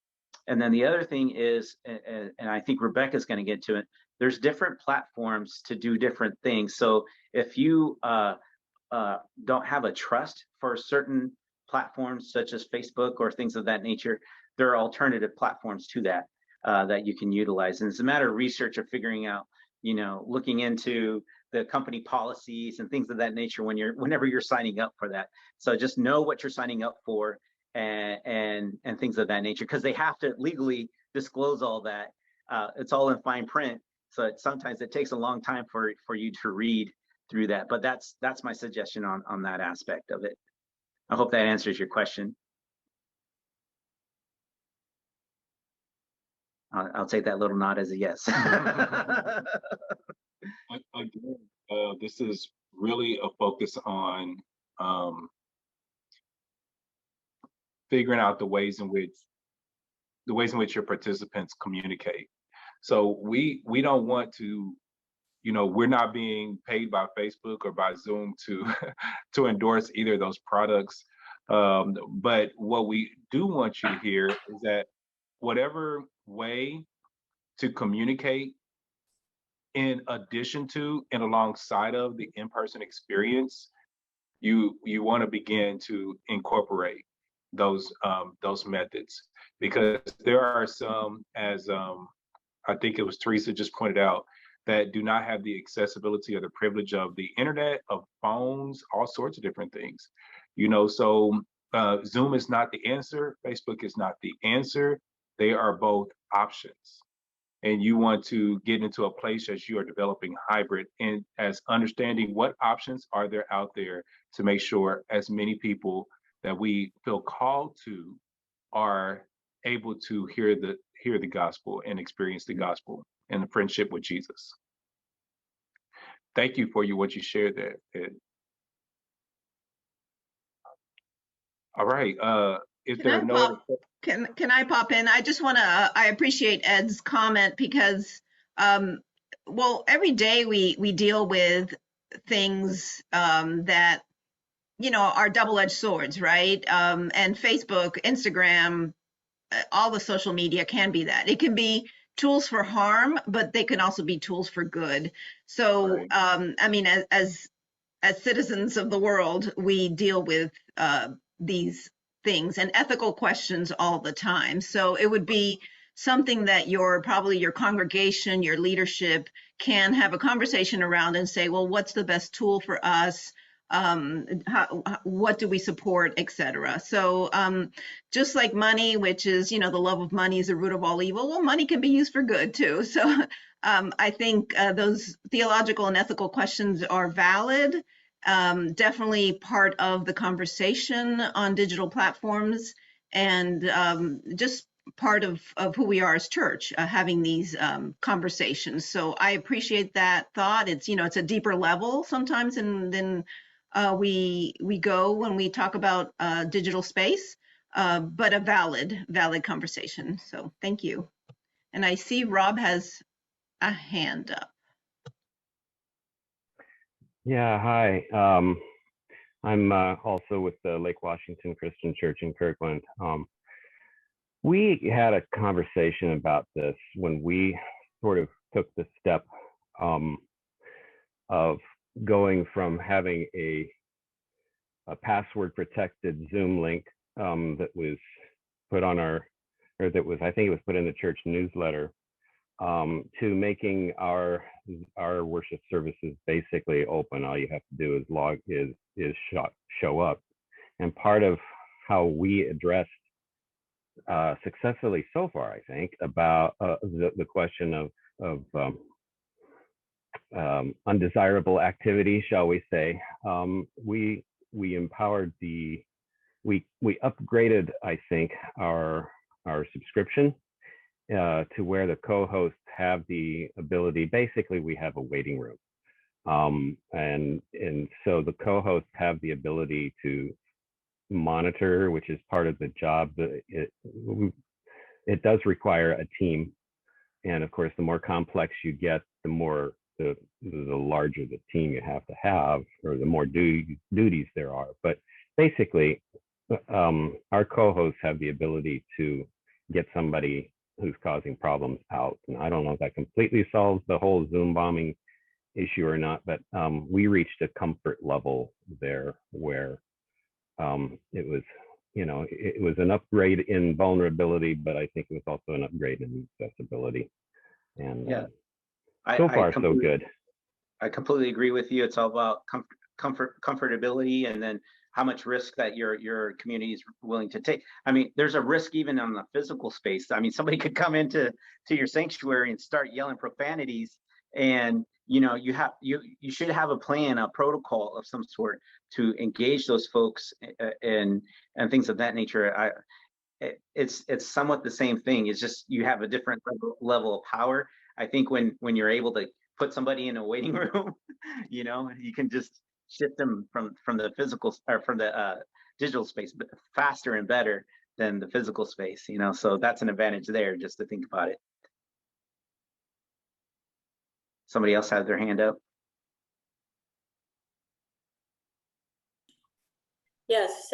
then the other thing is, and I think Rebecca's going to get to it, there's different platforms to do different things. So if you don't have a trust for certain platforms such as Facebook or things of that nature, there are alternative platforms to that that you can utilize. And it's a matter of research of figuring out, looking into the company policies and things of that nature whenever you're signing up for that. So just know what you're signing up for and things of that nature, because they have to legally disclose all that. It's all in fine print. So sometimes it takes a long time for you to read through that. But that's my suggestion on that aspect of it. I hope that answers your question. I'll take that little nod as a yes. Again, this is really a focus on figuring out the ways in which your participants communicate. So we don't want to, we're not being paid by Facebook or by Zoom to endorse either of those products. But what we do want you to hear is that whatever way to communicate in addition to and alongside of the in-person experience, you want to begin to incorporate those methods, because there are some, as I think it was Teresa just pointed out, that do not have the accessibility or the privilege of the internet, of phones, all sorts of different things. So Zoom is not the answer. Facebook is not the answer. They are both options. And you want to get into a place as you are developing hybrid and as understanding what options are there out there to make sure as many people that we feel called to are able to hear the gospel and experience the gospel and the friendship with Jesus. Thank you for what you shared there, Ed. All right. Can I pop in? I just want to, I appreciate Ed's comment because, well, every day we deal with things that, you know, are double-edged swords, right? And Facebook, Instagram, all the social media can be that. It can be tools for harm, but they can also be tools for good. So, Right. I mean, as citizens of the world, we deal with these things and ethical questions all the time. So it would be something that probably your congregation, your leadership can have a conversation around and say, well, what's the best tool for us? What do we support, et cetera. So just like money, which is, you know, the love of money is the root of all evil. Well, money can be used for good too. So I think those theological and ethical questions are valid. Definitely part of the conversation on digital platforms, and just part of who we are as church, having these conversations. So I appreciate that thought. It's, you know, it's a deeper level sometimes than we go when we talk about digital space, but a valid conversation. So thank you. And I see Rob has a hand up. Yeah, hi. I'm also with the Lake Washington Christian Church in Kirkland. We had a conversation about this when we sort of took the step of going from having a password protected Zoom link that was put on I think it was put in the church newsletter, to making our worship services basically open. All you have to do is show up. And part of how we addressed successfully so far, I think, about the question of undesirable activity, shall we say, we empowered we upgraded, I think, our subscription to where the co-hosts have the ability. Basically, we have a waiting room, and so the co-hosts have the ability to monitor, which is part of the job. It does require a team, and of course, the more complex you get, the larger the team you have to have, or the more duties there are. But basically, our co-hosts have the ability to get somebody who's causing problems out. And I don't know if that completely solves the whole Zoom bombing issue or not, but we reached a comfort level there where it was, you know, it was an upgrade in vulnerability, but I think it was also an upgrade in accessibility. And Yeah, so far, so good. I completely agree with you. It's all about comfortability, and then how much risk that your community is willing to take. I mean, there's a risk even on the physical space. I mean, somebody could come into your sanctuary and start yelling profanities, and you know, you should have a plan, a protocol of some sort to engage those folks and things of that nature. It's somewhat the same thing. It's just you have a different level of power. I think when you're able to put somebody in a waiting room, you know, you can just shift them from the physical or from the digital space faster and better than the physical space, you know. So that's an advantage there, just to think about it. Somebody else has their hand up. Yes,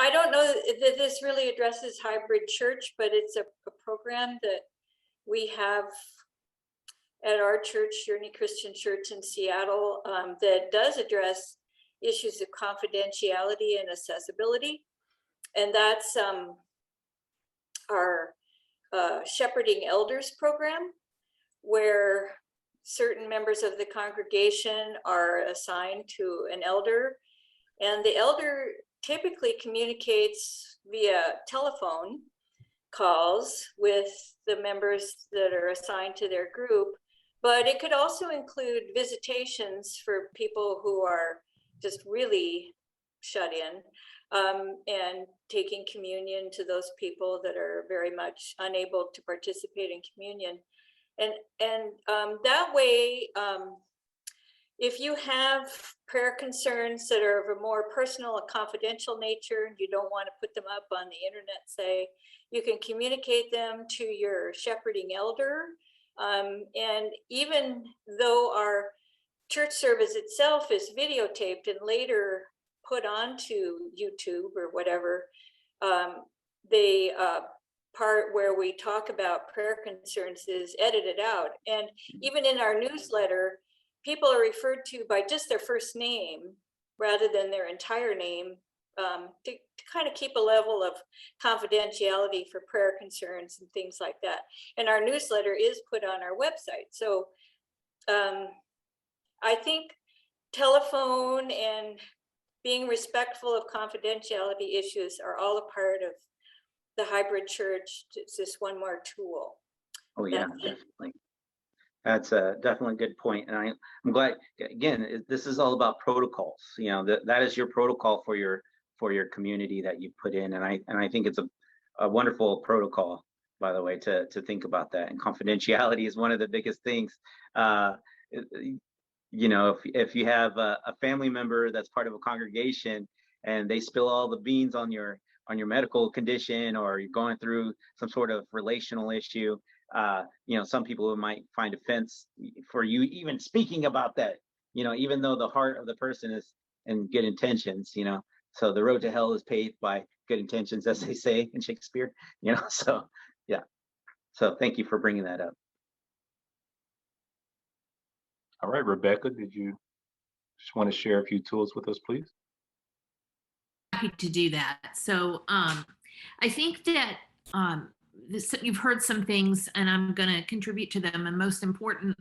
I don't know that this really addresses hybrid church, but it's a program that we have at our church, Journey Christian Church in Seattle, that does address issues of confidentiality and accessibility. And that's our Shepherding Elders program, where certain members of the congregation are assigned to an elder, and the elder typically communicates via telephone calls with the members that are assigned to their group, but it could also include visitations for people who are just really shut in, and taking communion to those people that are very much unable to participate in communion. And that way, if you have prayer concerns that are of a more personal and confidential nature, and you don't want to put them up on the internet, say, you can communicate them to your shepherding elder, And even though our church service itself is videotaped and later put onto YouTube or whatever, the part where we talk about prayer concerns is edited out. And even in our newsletter, people are referred to by just their first name rather than their entire name, to kind of keep a level of confidentiality for prayer concerns and things like that. And our newsletter is put on our website. So I think telephone and being respectful of confidentiality issues are all a part of the hybrid church. It's just one more tool. Oh yeah, definitely. That's a definitely good point. And I'm glad, again, this is all about protocols. You know, that is your protocol for your community that you put in. And I think it's a wonderful protocol, by the way, to think about that. And confidentiality is one of the biggest things. You know, if you have a family member that's part of a congregation and they spill all the beans on your medical condition, or you're going through some sort of relational issue, you know, some people might find offense for you even speaking about that, you know, even though the heart of the person is in good intentions, you know. So the road to hell is paved by good intentions, as they say in Shakespeare, you know. So yeah, so thank you for bringing that up. All right, Rebecca, did you just want to share a few tools with us, please? Happy to do that. So I think that you've heard some things, and I'm going to contribute to them. And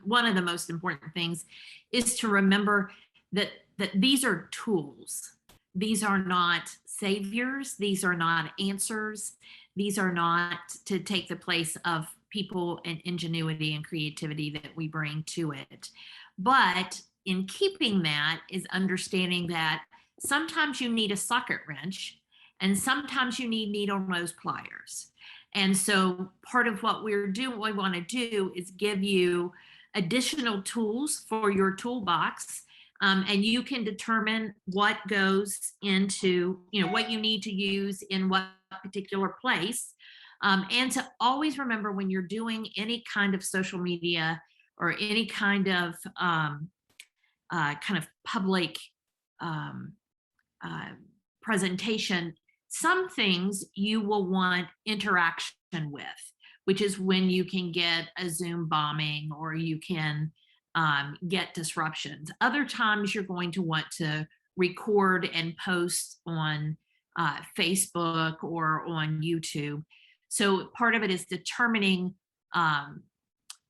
one of the most important things is to remember that these are tools. These are not saviors. These are not answers. These are not to take the place of people and ingenuity and creativity that we bring to it. But in keeping that is understanding that sometimes you need a socket wrench and sometimes you need needle nose pliers. And so part of what we want to do is give you additional tools for your toolbox. And you can determine what goes into, you know, what you need to use in what particular place. And to always remember when you're doing any kind of social media or any kind of public presentation, some things you will want interaction with, which is when you can get a Zoom bombing or you can get disruptions. Other times you're going to want to record and post on Facebook or on YouTube. So part of it is determining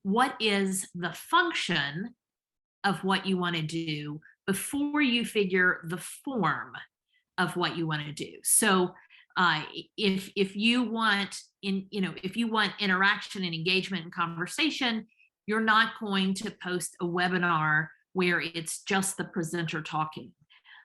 what is the function of what you want to do before you figure the form of what you want to do. So if you want interaction and engagement and conversation, you're not going to post a webinar where it's just the presenter talking.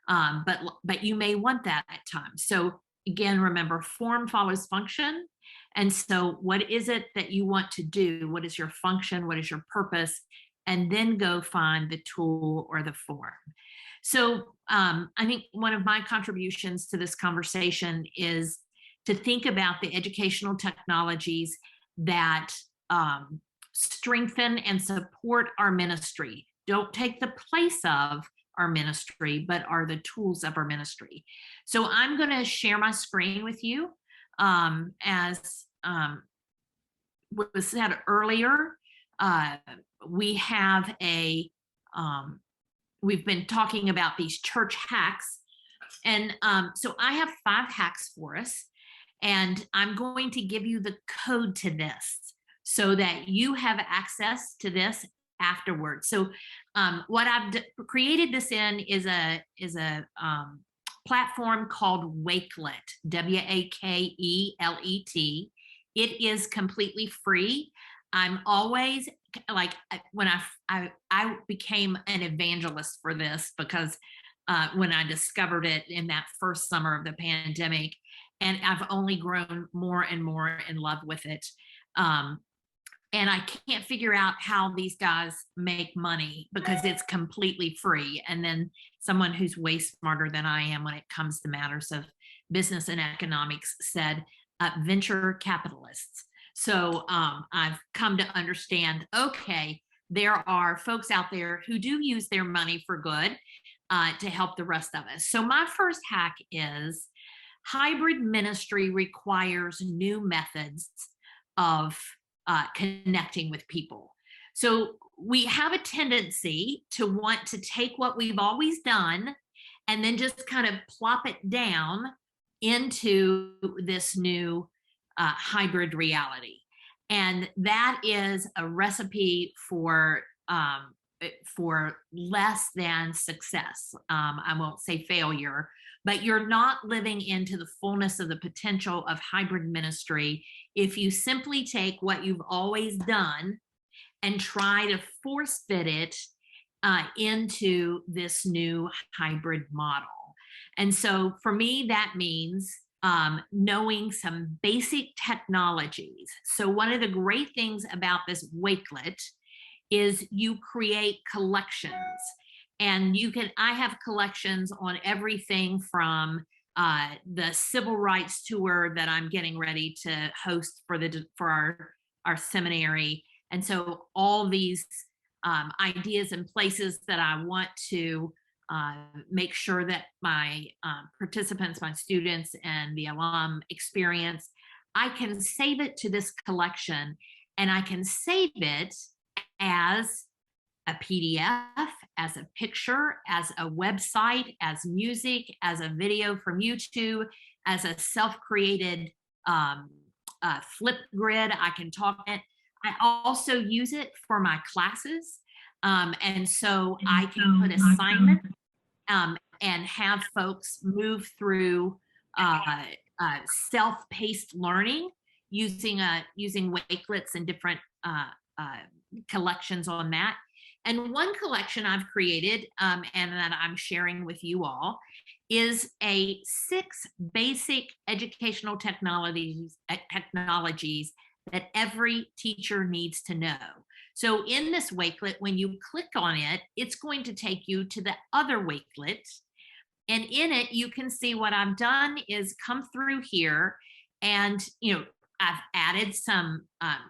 But you may want that at times. So again, remember, form follows function. And so what is it that you want to do? What is your function? What is your purpose? And then go find the tool or the form. So I think one of my contributions to this conversation is to think about the educational technologies that strengthen and support our ministry. Don't take the place of our ministry, but are the tools of our ministry. So I'm going to share my screen with you. As was said earlier, we have we've been talking about these church hacks. And so I have 5 hacks for us, and I'm going to give you the code to this so that you have access to this afterwards. So what I've created this in is a platform called Wakelet, Wakelet. It is completely free. I'm always like, when I became an evangelist for this, because when I discovered it in that first summer of the pandemic, and I've only grown more and more in love with it. And I can't figure out how these guys make money because it's completely free. And then someone who's way smarter than I am when it comes to matters of business and economics said, venture capitalists. So I've come to understand, okay, there are folks out there who do use their money for good to help the rest of us. So my first hack is hybrid ministry requires new methods of connecting with people. So we have a tendency to want to take what we've always done and then just kind of plop it down into this new hybrid reality. And that is a recipe for less than success. I won't say failure, but you're not living into the fullness of the potential of hybrid ministry if you simply take what you've always done and try to force fit it into this new hybrid model. And so for me, that means knowing some basic technologies. So one of the great things about this Wakelet is you create collections. And I have collections on everything from the civil rights tour that I'm getting ready to host for our seminary. And so all these ideas and places that I want to make sure that my participants, my students, and the alum experience, I can save it to this collection, and I can save it as a PDF, as a picture, as a website, as music, as a video from YouTube, as a self-created flip grid. I can talk it. I also use it for my classes. And so I can put assignments and have folks move through self-paced learning using Wakelets and different collections on that. And one collection I've created and that I'm sharing with you all is 6 basic educational technologies that every teacher needs to know. So in this Wakelet, when you click on it, it's going to take you to the other Wakelet. And in it, you can see what I've done is come through here and, I've added some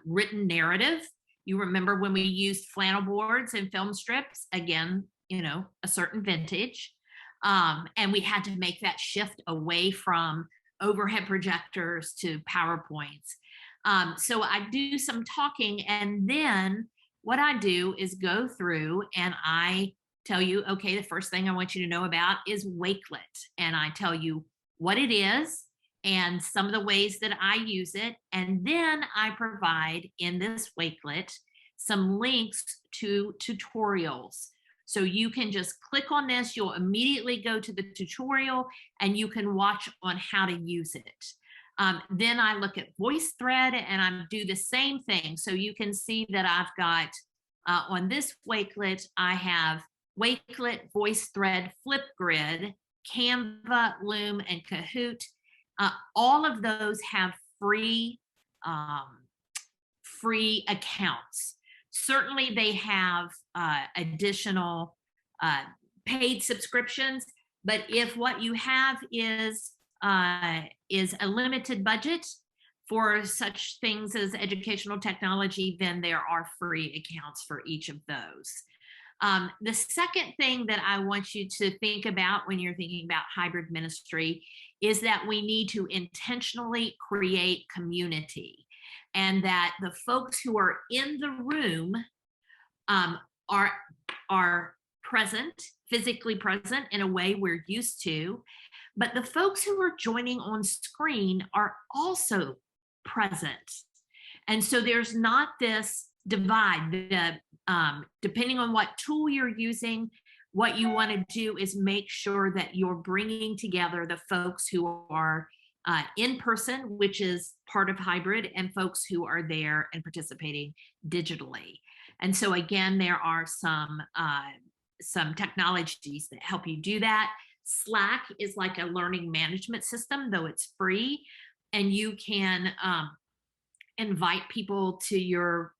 written narrative. You remember when we used flannel boards and film strips, again, a certain vintage. And we had to make that shift away from overhead projectors to PowerPoints. So I do some talking, and then what I do is go through and I tell you, okay, the first thing I want you to know about is Wakelet. And I tell you what it is and some of the ways that I use it. And then I provide in this Wakelet some links to tutorials. So you can just click on this, you'll immediately go to the tutorial and you can watch on how to use it. Then I look at VoiceThread and I do the same thing. So you can see that I've got on this Wakelet, I have Wakelet, VoiceThread, Flipgrid, Canva, Loom, and Kahoot. All of those have free accounts. Certainly they have additional paid subscriptions, but if what you have is a limited budget for such things as educational technology, then there are free accounts for each of those. The second thing that I want you to think about when you're thinking about hybrid ministry is that we need to intentionally create community, and that the folks who are in the room are present, physically present in a way we're used to, but the folks who are joining on screen are also present. And so there's not this divide. Depending on what tool you're using, what you want to do is make sure that you're bringing together the folks who are in person, which is part of hybrid, and folks who are there and participating digitally. And so again, there are some technologies that help you do that. Slack is like a learning management system, though it's free, and you can invite people to your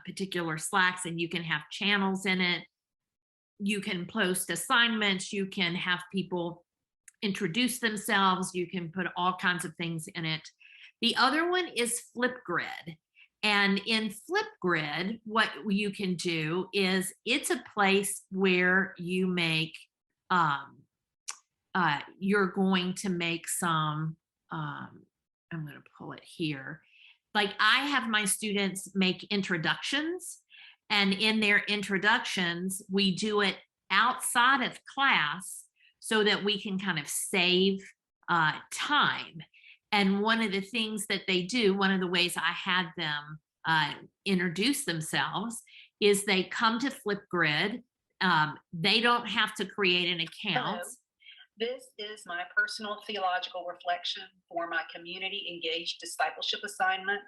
particular Slacks, and you can have channels in it. You can post assignments, you can have people introduce themselves, you can put all kinds of things in it. The other one is Flipgrid. And in Flipgrid, what you can do is it's a place where you make, you're going to make some, I'm going to pull it here. Like I have my students make introductions, and in their introductions, we do it outside of class so that we can kind of save time. And one of the things that they do, one of the ways I had them introduce themselves is they come to Flipgrid. They don't have to create an account. Hello. This is my personal theological reflection for my community engaged discipleship assignment.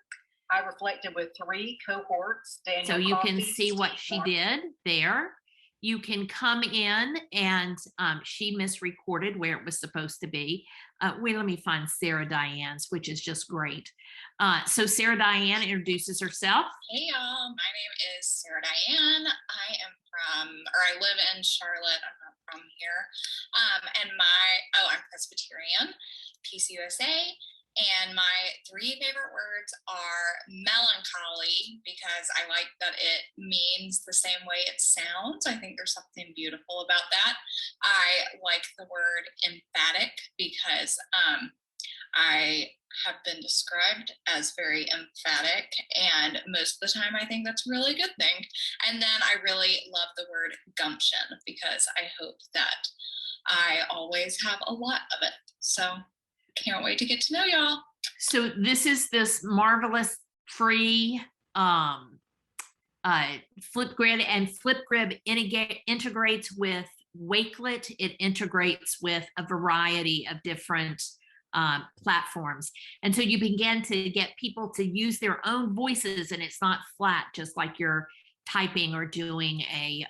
I reflected with 3 cohorts. Daniel so you can Coffey, see what Steve she Moore. did there. You can come in and she misrecorded where it was supposed to be. Wait, let me find Sarah Diane's, which is just great. So Sarah Diane introduces herself. Hey y'all, my name is Sarah Diane. I live in Charlotte. I'm not from here. I'm Presbyterian, PCUSA. And my 3 favorite words are melancholy, because I like that it means the same way it sounds. I think there's something beautiful about that. I like the word emphatic, because I have been described as very emphatic, and most of the time I think that's a really good thing. And then I really love the word gumption, because I hope that I always have a lot of it. So can't wait to get to know y'all. So this is this marvelous free Flipgrid, and Flipgrid integrates with Wakelet. It integrates with a variety of different platforms. And so you begin to get people to use their own voices, and it's not flat, just like you're typing or doing a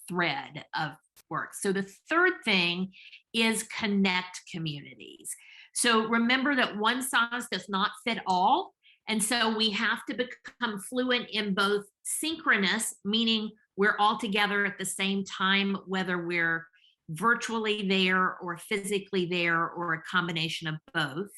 thread of work. So the third thing is connect communities. So remember that one size does not fit all. And so we have to become fluent in both synchronous, meaning we're all together at the same time, whether we're virtually there or physically there or a combination of both,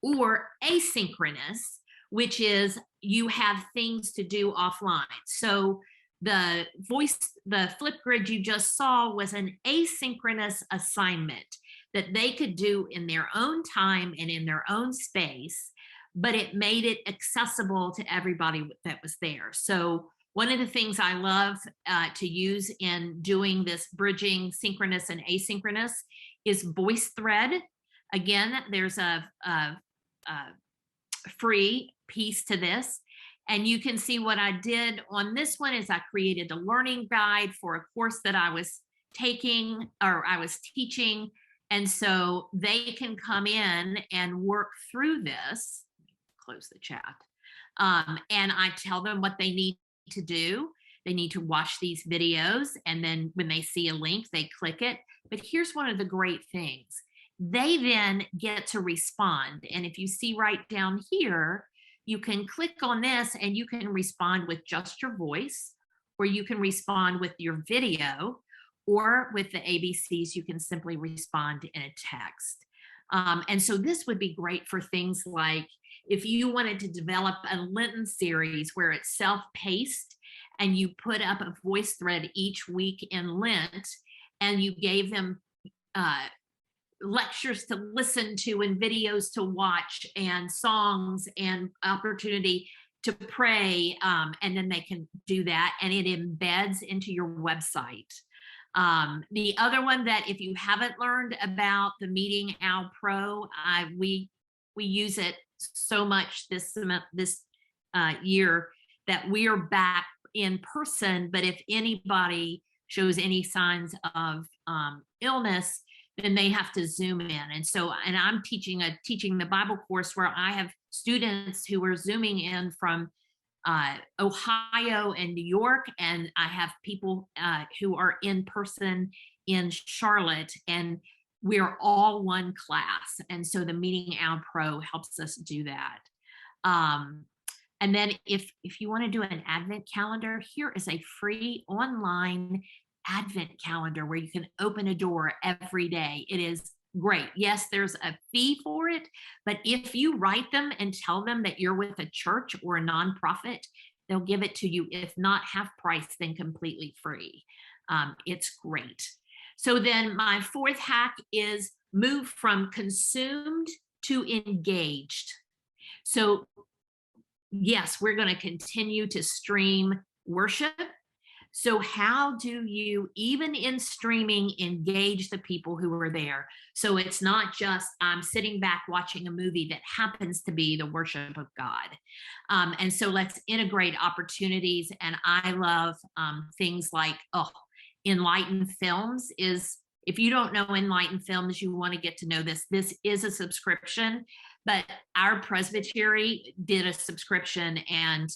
or asynchronous, which is you have things to do offline. So the Flipgrid you just saw was an asynchronous assignment that they could do in their own time and in their own space, but it made it accessible to everybody that was there. So one of the things I love to use in doing this bridging synchronous and asynchronous is VoiceThread. Again, there's a free piece to this. And you can see what I did on this one is I created a learning guide for a course that I was taking, or I was teaching. And so they can come in and work through this. Close the chat. And I tell them what they need to do. They need to watch these videos. And then when they see a link, they click it. But here's one of the great things. They then get to respond. And if you see right down here, you can click on this and you can respond with just your voice, or you can respond with your video, or with the ABCs, you can simply respond in a text. And so this would be great for things like if you wanted to develop a Lenten series where it's self-paced and you put up a VoiceThread each week in Lent, and you gave them lectures to listen to and videos to watch and songs and opportunity to pray, and then they can do that, and it embeds into your website. The other one that if you haven't learned about the Meeting Owl Pro, we use it so much this year that we are back in person, but if anybody shows any signs of illness, then they have to Zoom in. And so, and I'm teaching the Bible course where I have students who are Zooming in from Ohio and New York, and I have people who are in person in Charlotte, and we're all one class. And so the Meeting Owl Pro helps us do that. And then if you want to do an Advent calendar, here is a free online Advent calendar where you can open a door every day. It is great. Yes, there's a fee for it, but if you write them and tell them that you're with a church or a nonprofit, they'll give it to you, if not half price, then completely free. It's great. So then my fourth hack is move from consumed to engaged. So yes, we're going to continue to stream worship. So how do you, even in streaming, engage the people who are there? So it's not just I'm sitting back watching a movie that happens to be the worship of God. And so let's integrate opportunities. And I love things like, Enlighten Films is, if you don't know Enlighten Films, you want to get to know this. This is a subscription, but our presbytery did a subscription and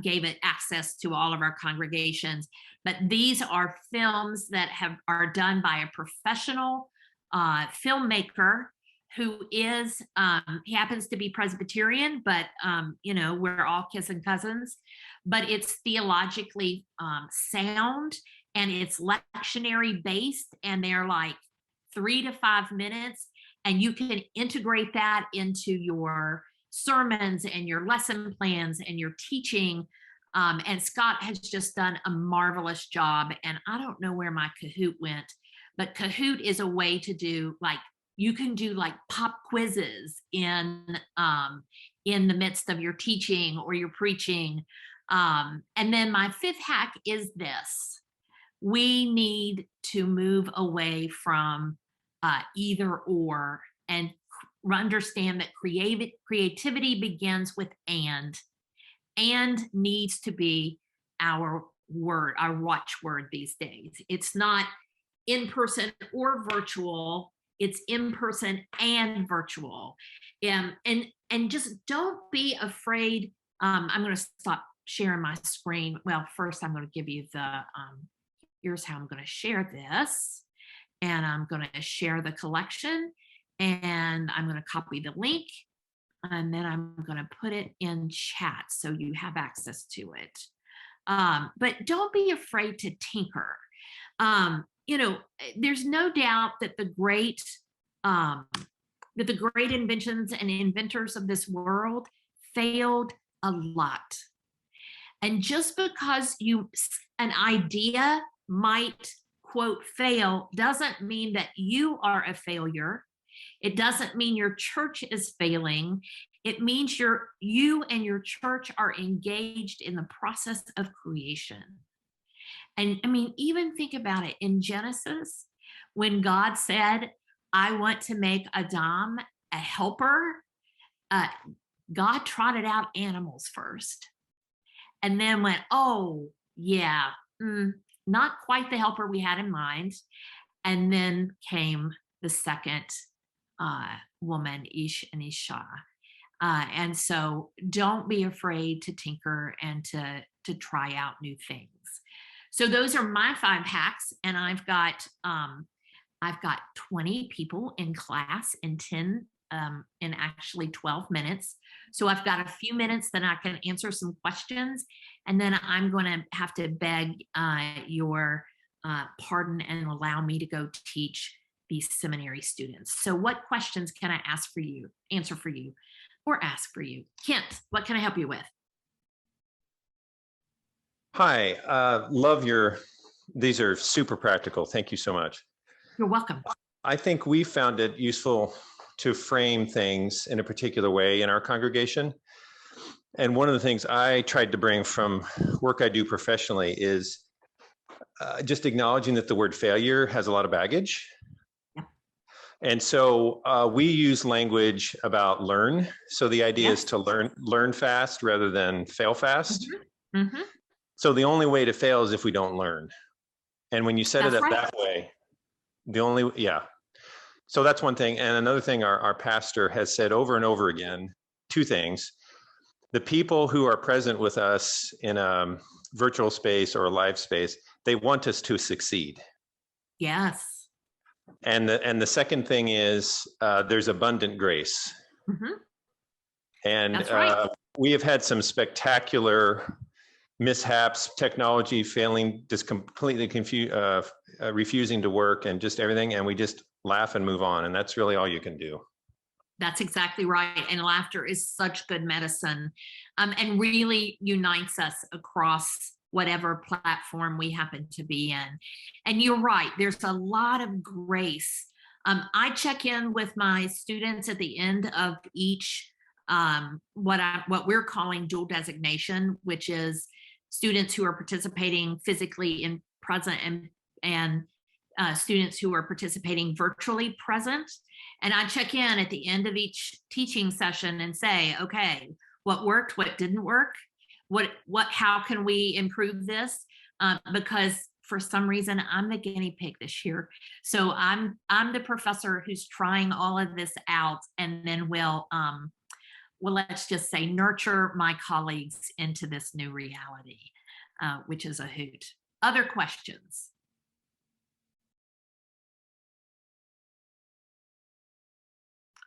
gave it access to all of our congregations. But these are films that are done by a professional filmmaker who is, he happens to be Presbyterian, but we're all kissing cousins. But it's theologically sound, and it's lectionary based, and they're like 3 to 5 minutes, and you can integrate that into your sermons and your lesson plans and your teaching. And Scott has just done a marvelous job. And I don't know where my Kahoot went, but Kahoot is a way to do, like, you can do like pop quizzes in the midst of your teaching or your preaching. And then my fifth hack is this: we need to move away from either or, and understand that creativity begins with and needs to be our word, our watchword these days. It's not in person or virtual, it's in person and virtual. And just don't be afraid. I'm going to stop sharing my screen. Well, first I'm going to give you the, here's how I'm going to share this. And I'm going to share the collection, and I'm going to copy the link, and then I'm going to put it in chat so you have access to it. But don't be afraid to tinker. There's no doubt that the great inventions and inventors of this world failed a lot. And just because an idea might, quote, fail, doesn't mean that you are a failure. It doesn't mean your church is failing. It means you and your church are engaged in the process of creation. And I mean, even think about it. In Genesis, when God said, I want to make Adam a helper, God trotted out animals first, and then went, oh, yeah, not quite the helper we had in mind. And then came the second woman, Isha. And so don't be afraid to tinker and to try out new things. So those are my 5 hacks. And I've got 20 people in class in 12 minutes. So I've got a few minutes that I can answer some questions, and then I'm going to have to beg your pardon and allow me to go teach these seminary students. So what questions can I answer for you, or ask for you? Kent, what can I help you with? Hi, these are super practical. Thank you so much. You're welcome. I think we found it useful to frame things in a particular way in our congregation. And one of the things I tried to bring from work I do professionally is just acknowledging that the word failure has a lot of baggage. Yeah. And so we use language about learn. So the idea is to learn fast rather than fail fast. Mm-hmm. Mm-hmm. So the only way to fail is if we don't learn. And when you set it up that way, so that's one thing. And another thing our pastor has said over and over again, 2 things. The people who are present with us in a virtual space or a live space, they want us to succeed. Yes. And the second thing is there's abundant grace. Mm-hmm. And that's right. We have had some spectacular mishaps, technology failing, just completely refusing to work, and just everything. And we just laugh and move on. And that's really all you can do. That's exactly right. And laughter is such good medicine, and really unites us across whatever platform we happen to be in. And you're right, there's a lot of grace. I check in with my students at the end of each what we're calling dual designation, which is students who are participating physically in present and students who are participating virtually present. And I check in at the end of each teaching session and say, okay, what worked, what didn't work, how can we improve this? Because for some reason I'm the guinea pig this year. So I'm the professor who's trying all of this out, and then will let's just say nurture my colleagues into this new reality, which is a hoot. Other questions?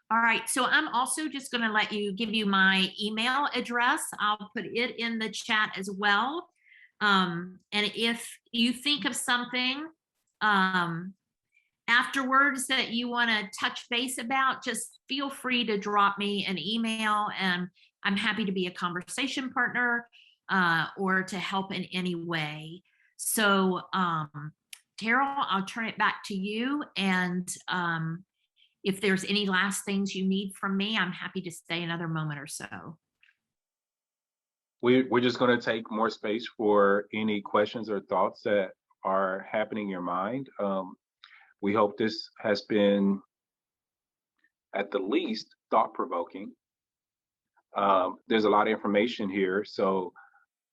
All right, so I'm also just going to give you my email address. I'll put it in the chat as well. And if you think of something afterwards that you want to touch base about, just feel free to drop me an email, and I'm happy to be a conversation partner or to help in any way. So Terrell, I'll turn it back to you, and if there's any last things you need from me, I'm happy to stay another moment or so. We're just going to take more space for any questions or thoughts that are happening in your mind. We hope this has been, at the least, thought-provoking. There's a lot of information here, so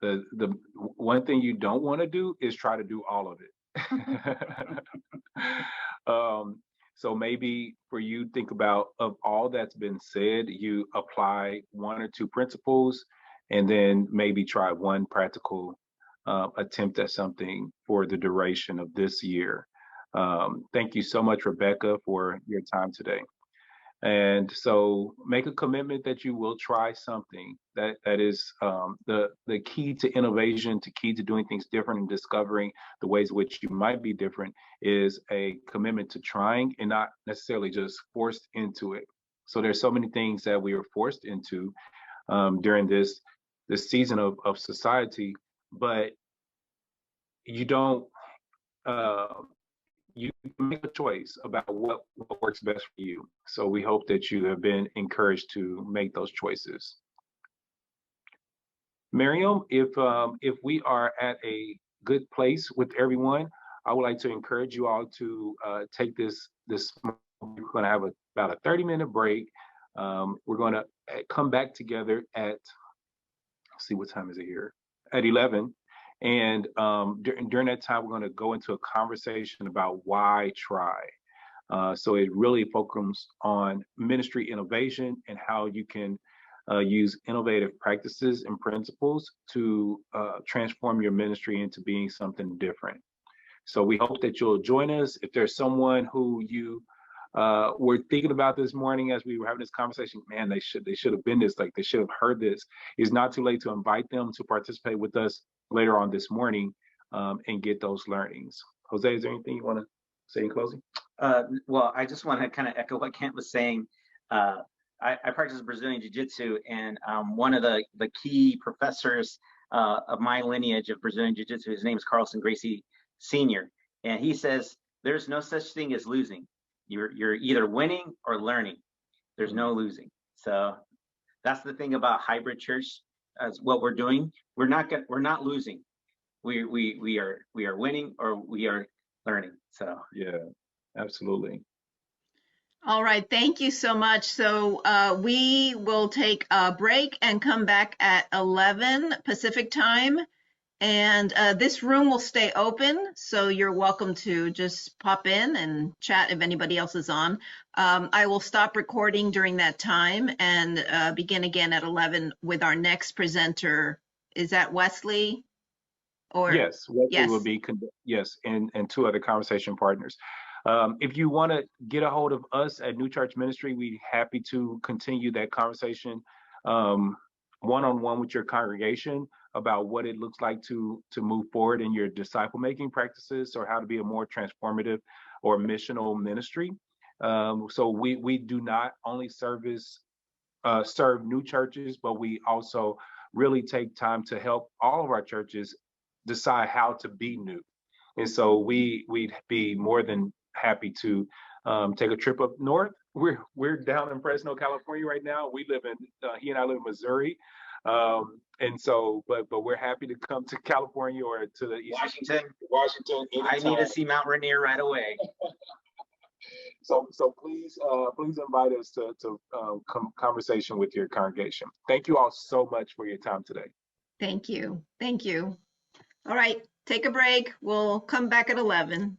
the one thing you don't want to do is try to do all of it. So maybe for you, think about, of all that's been said, you apply one or two principles, and then maybe try one practical attempt at something for the duration of this year. Thank you so much, Rebecca, for your time today. And so make a commitment that you will try something. That is the key to innovation, the key to doing things different and discovering the ways in which you might be different, is a commitment to trying and not necessarily just forced into it. So there's so many things that we are forced into during this season of society, but you don't, you make a choice about what works best for you. So we hope that you have been encouraged to make those choices. Miriam, if we are at a good place with everyone, I would like to encourage you all to take this. We're going to have about a 30-minute break. We're going to come back together at, let's see, what time is it here? At 11. And during that time, we're going to go into a conversation about why try. So it really focuses on ministry innovation and how you can use innovative practices and principles to transform your ministry into being something different. So we hope that you'll join us. If there's someone who you were thinking about this morning as we were having this conversation, man, they should have been this, like they should have heard this. It's not too late to invite them to participate with us later on this morning and get those learnings. Jose, is there anything you want to say in closing? Well, I just want to kind of echo what Kent was saying. I practice Brazilian Jiu-Jitsu, and one of the key professors of my lineage of Brazilian Jiu-Jitsu, his name is Carlson Gracie Sr., and he says, there's no such thing as losing. You're either winning or learning. There's no losing. So that's the thing about hybrid church, as what we're doing. We're not losing. We are winning, or we are learning. So yeah, absolutely. All right, thank you so much. So we will take a break and come back at 11 Pacific time. And this room will stay open, so you're welcome to just pop in and chat if anybody else is on. I will stop recording during that time and begin again at 11 with our next presenter. Is that Wesley? Or yes, Wesley yes. will be, yes, and two other conversation partners. If you want to get a hold of us at New Church Ministry, we're happy to continue that conversation one-on-one with your congregation about what it looks like to move forward in your disciple-making practices, or how to be a more transformative or missional ministry. So we do not only serve new churches, but we also really take time to help all of our churches decide how to be new. And so we'd be more than happy to take a trip up north. We're down in Fresno, California right now. We live in he and I live in Missouri, and so but we're happy to come to California or to the Washington. I need to see Mount Rainier right away. So please invite us to conversation with your congregation. Thank you all so much for your time today. Thank you. Thank you. All right, take a break. We'll come back at 11.